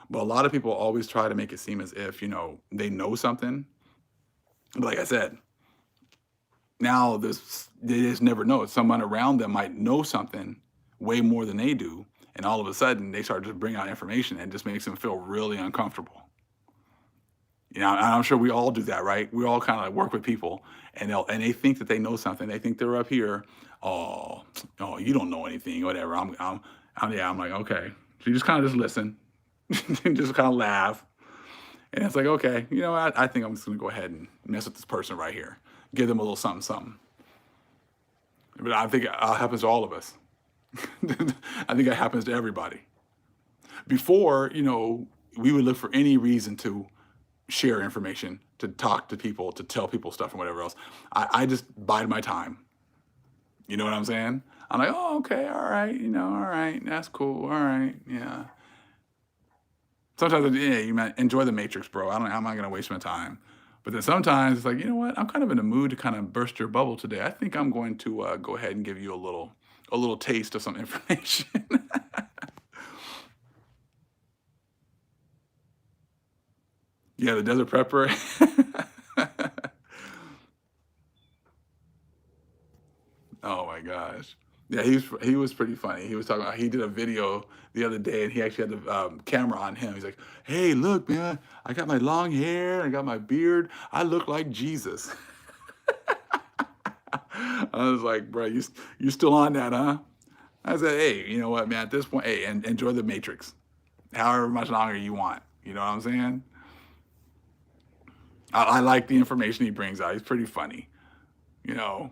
But a lot of people always try to make it seem as if they know something. But like I said, now they just never know. Someone around them might know something way more than they do, and all of a sudden they start to bring out information and it just makes them feel really uncomfortable. And I'm sure we all do that, right? We all kind of like work with people, and they think that they know something. They think they're up here. Oh, oh, you don't know anything, whatever. Yeah. I'm like, okay. So you just kind of just listen, and just kind of laugh, and it's like, okay, I think I'm just gonna go ahead and mess with this person right here, give them a little something, something. But I think it happens to all of us. I think it happens to everybody. Before, we would look for any reason to share information, to talk to people, to tell people stuff and whatever else. I just bide my time. You know what I'm saying? I'm like, oh, okay, all right, all right, that's cool, all right, yeah. Sometimes, yeah, you might enjoy the Matrix, bro. I'm not gonna waste my time. But then sometimes it's like, you know what? I'm kind of in a mood to kind of burst your bubble today. I think I'm going to go ahead and give you a little taste of some information. Yeah, the desert prepper. Oh my gosh. Yeah, he was pretty funny. He was talking about he did a video the other day and he actually had the camera on him. He's like, "Hey, look, man, I got my long hair, I got my beard. I look like Jesus." I was like, "Bro, you still on that, huh?" I said, "Hey, you know what, man? At this point, hey, and enjoy the Matrix, however much longer you want." You know what I'm saying? I like the information he brings out. He's pretty funny. You know.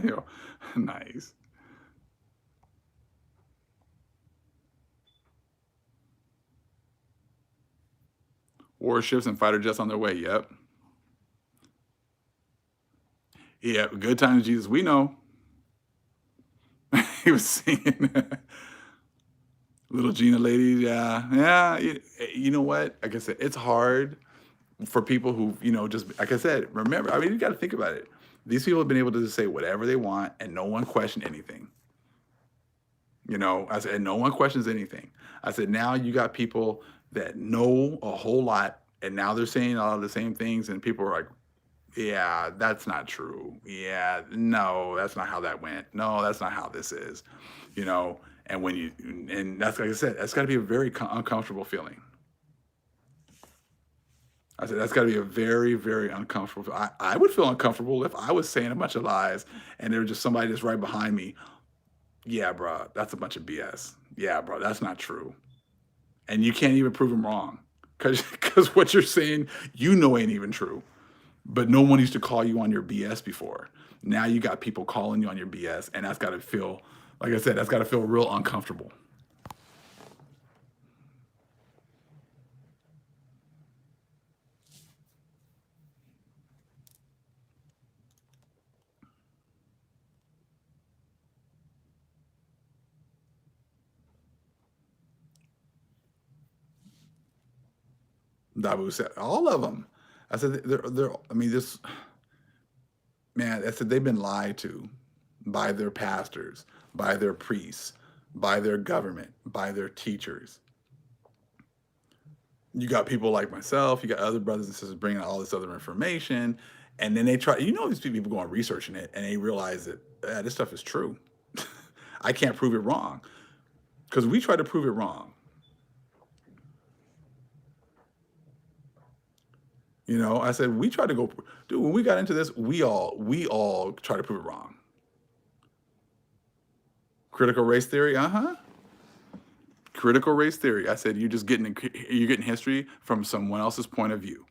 You know, nice. Warships and fighter jets on their way. Yep. Yeah. Good times, Jesus. We know. He was singing. Little Gina ladies. Yeah. Yeah. You know what? Like I said, it's hard for people who, just like I said, remember, I mean, you got to think about it. These people have been able to just say whatever they want and no one questioned anything. I said, no one questions anything. I said, now you got people that know a whole lot and now they're saying all of the same things and people are like, Yeah, that's not true. Yeah, no, that's not how that went. No, that's not how this is. You know, and when you and that's like I said, that's got to be a very uncomfortable feeling. I said that's got to be a very, very uncomfortable. I would feel uncomfortable if I was saying a bunch of lies and there was just somebody that's right behind me. Yeah, bro, that's a bunch of BS. Yeah, bro, that's not true. And you can't even prove them wrong because what you're saying, ain't even true. But no one used to call you on your BS before. Now you got people calling you on your BS, and that's got to feel, like I said, that's got to feel real uncomfortable. Dabu said, all of them. I said, I mean, this, man, I said, they've been lied to by their pastors, by their priests, by their government, by their teachers. You got people like myself, you got other brothers and sisters bringing all this other information. And then they try, these people go on researching it and they realize that this stuff is true. I can't prove it wrong because we try to prove it wrong. I said we tried to go, dude. When we got into this, we all try to prove it wrong. Critical race theory, critical race theory. I said you're getting history from someone else's point of view.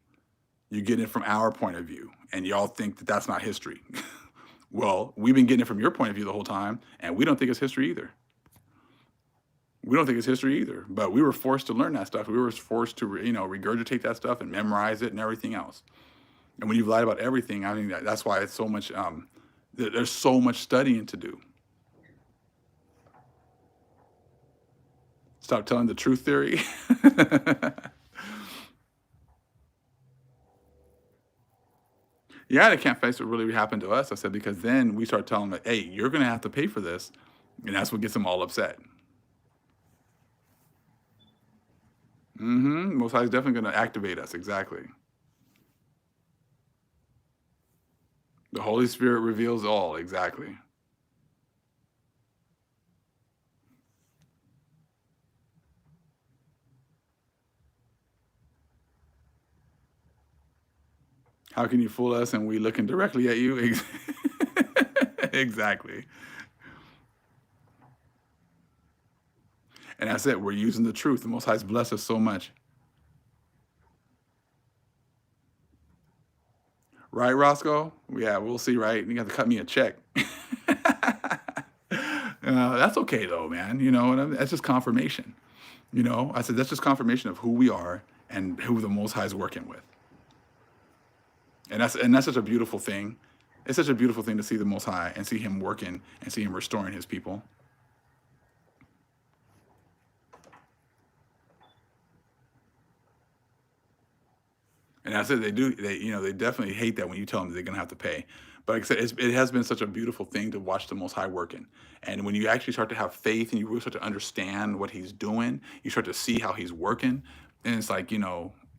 You're getting it from our point of view, and y'all think that that's not history. Well, we've been getting it from your point of view the whole time, and we don't think it's history either. We don't think it's history either, but we were forced to learn that stuff. We were forced to, regurgitate that stuff and memorize it and everything else. And when you've lied about everything, I mean, that's why it's so much. There's so much studying to do. Stop telling the truth theory. Yeah, they can't face what really happened to us. I said because then we start telling them, hey, you're going to have to pay for this, and that's what gets them all upset. Most High is definitely going to activate us. Exactly. The Holy Spirit reveals all. Exactly. How can you fool us and we looking directly at you? Exactly. And that's it. We're using the truth. The Most High's blessed us so much. Right, Roscoe? Yeah, we'll see, right? You got to cut me a check. That's okay, though, man. That's just confirmation. I said that's just confirmation of who we are and who the Most High is working with. And that's such a beautiful thing. It's such a beautiful thing to see the Most High and see Him working and see Him restoring His people. And I said they do. They definitely hate that when you tell them they're gonna have to pay. But like I said, it has been such a beautiful thing to watch the Most High working. And when you actually start to have faith and you really start to understand what He's doing, you start to see how He's working. And it's like,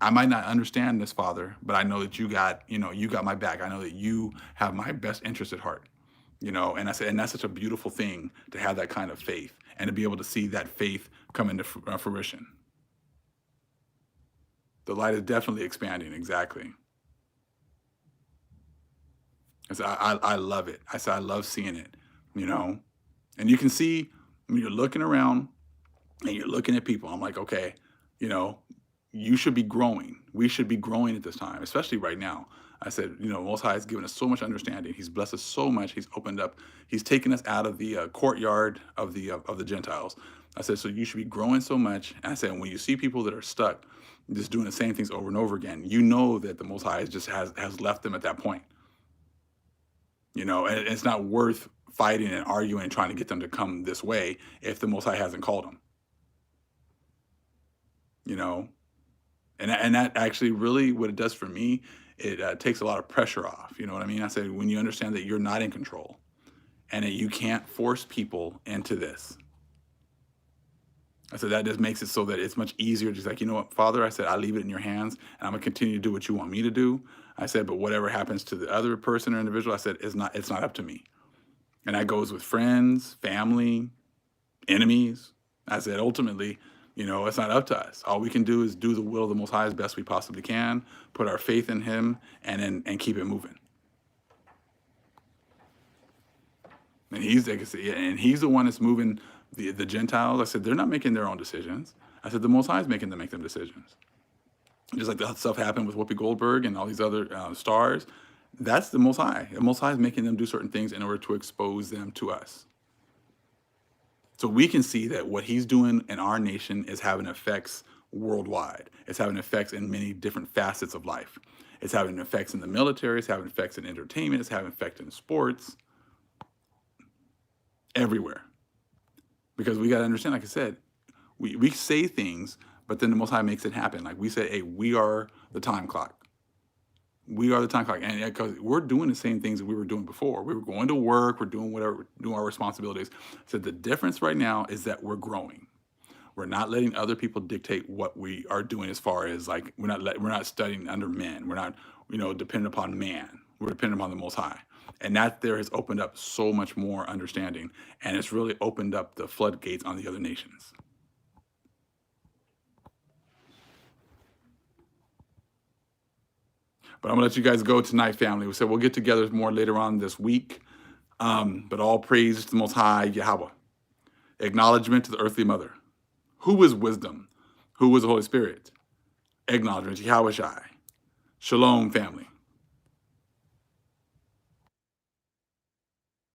I might not understand this, Father, but I know that you got my back. I know that you have my best interest at heart. And I said, and that's such a beautiful thing to have that kind of faith and to be able to see that faith come into fruition. The light is definitely expanding. Exactly. I said, I love it. I said, I love seeing it, you know? And you can see when you're looking around and you're looking at people, I'm like, okay, you know, you should be growing. We should be growing at this time, especially right now. I said, Most High has given us so much understanding. He's blessed us so much. He's opened up. He's taken us out of the courtyard of the Gentiles. I said, so you should be growing so much. And I said, when you see people that are stuck, just doing the same things over and over again, you know that the Most High just has left them at that point. And it's not worth fighting and arguing and trying to get them to come this way if the Most High hasn't called them. You know, and that actually really what it does for me, it takes a lot of pressure off. You know what I mean? I said when you understand that you're not in control and that you can't force people into this. I said that just makes it so that it's much easier. Just like, you know what, Father, I said I leave it in your hands, and I'm gonna continue to do what you want me to do. I said, but whatever happens to the other person or individual, I said, it's not up to me. And that goes with friends, family, enemies. I said, ultimately, it's not up to us. All we can do is do the will of the Most High as best we possibly can, put our faith in Him, and keep it moving. And he's like I said, and he's the one that's moving the Gentiles. I said, they're not making their own decisions. I said, the Most High is making them make them decisions. Just like that stuff happened with Whoopi Goldberg and all these other stars. That's the Most High. The Most High is making them do certain things in order to expose them to us. So we can see that what he's doing in our nation is having effects worldwide. It's having effects in many different facets of life. It's having effects in the military. It's having effects in entertainment. It's having effects in sports. Everywhere. Because we got to understand, like I said, we say things, but then the Most High makes it happen. Like we say, hey, we are the time clock. We are the time clock. And because we're doing the same things that we were doing before. We were going to work. We're doing whatever, doing our responsibilities. So the difference right now is that we're growing. We're not letting other people dictate what we are doing as far as like, we're not studying under men. We're not, dependent upon man. We're dependent upon the Most High. And that there has opened up so much more understanding. And it's really opened up the floodgates on the other nations. But I'm going to let you guys go tonight, family. We said we'll get together more later on this week. But all praise to the Most High, Yahweh. Acknowledgement to the earthly mother. Who is wisdom? Who is the Holy Spirit? Acknowledgement to Yahweh Shai. Shalom, family.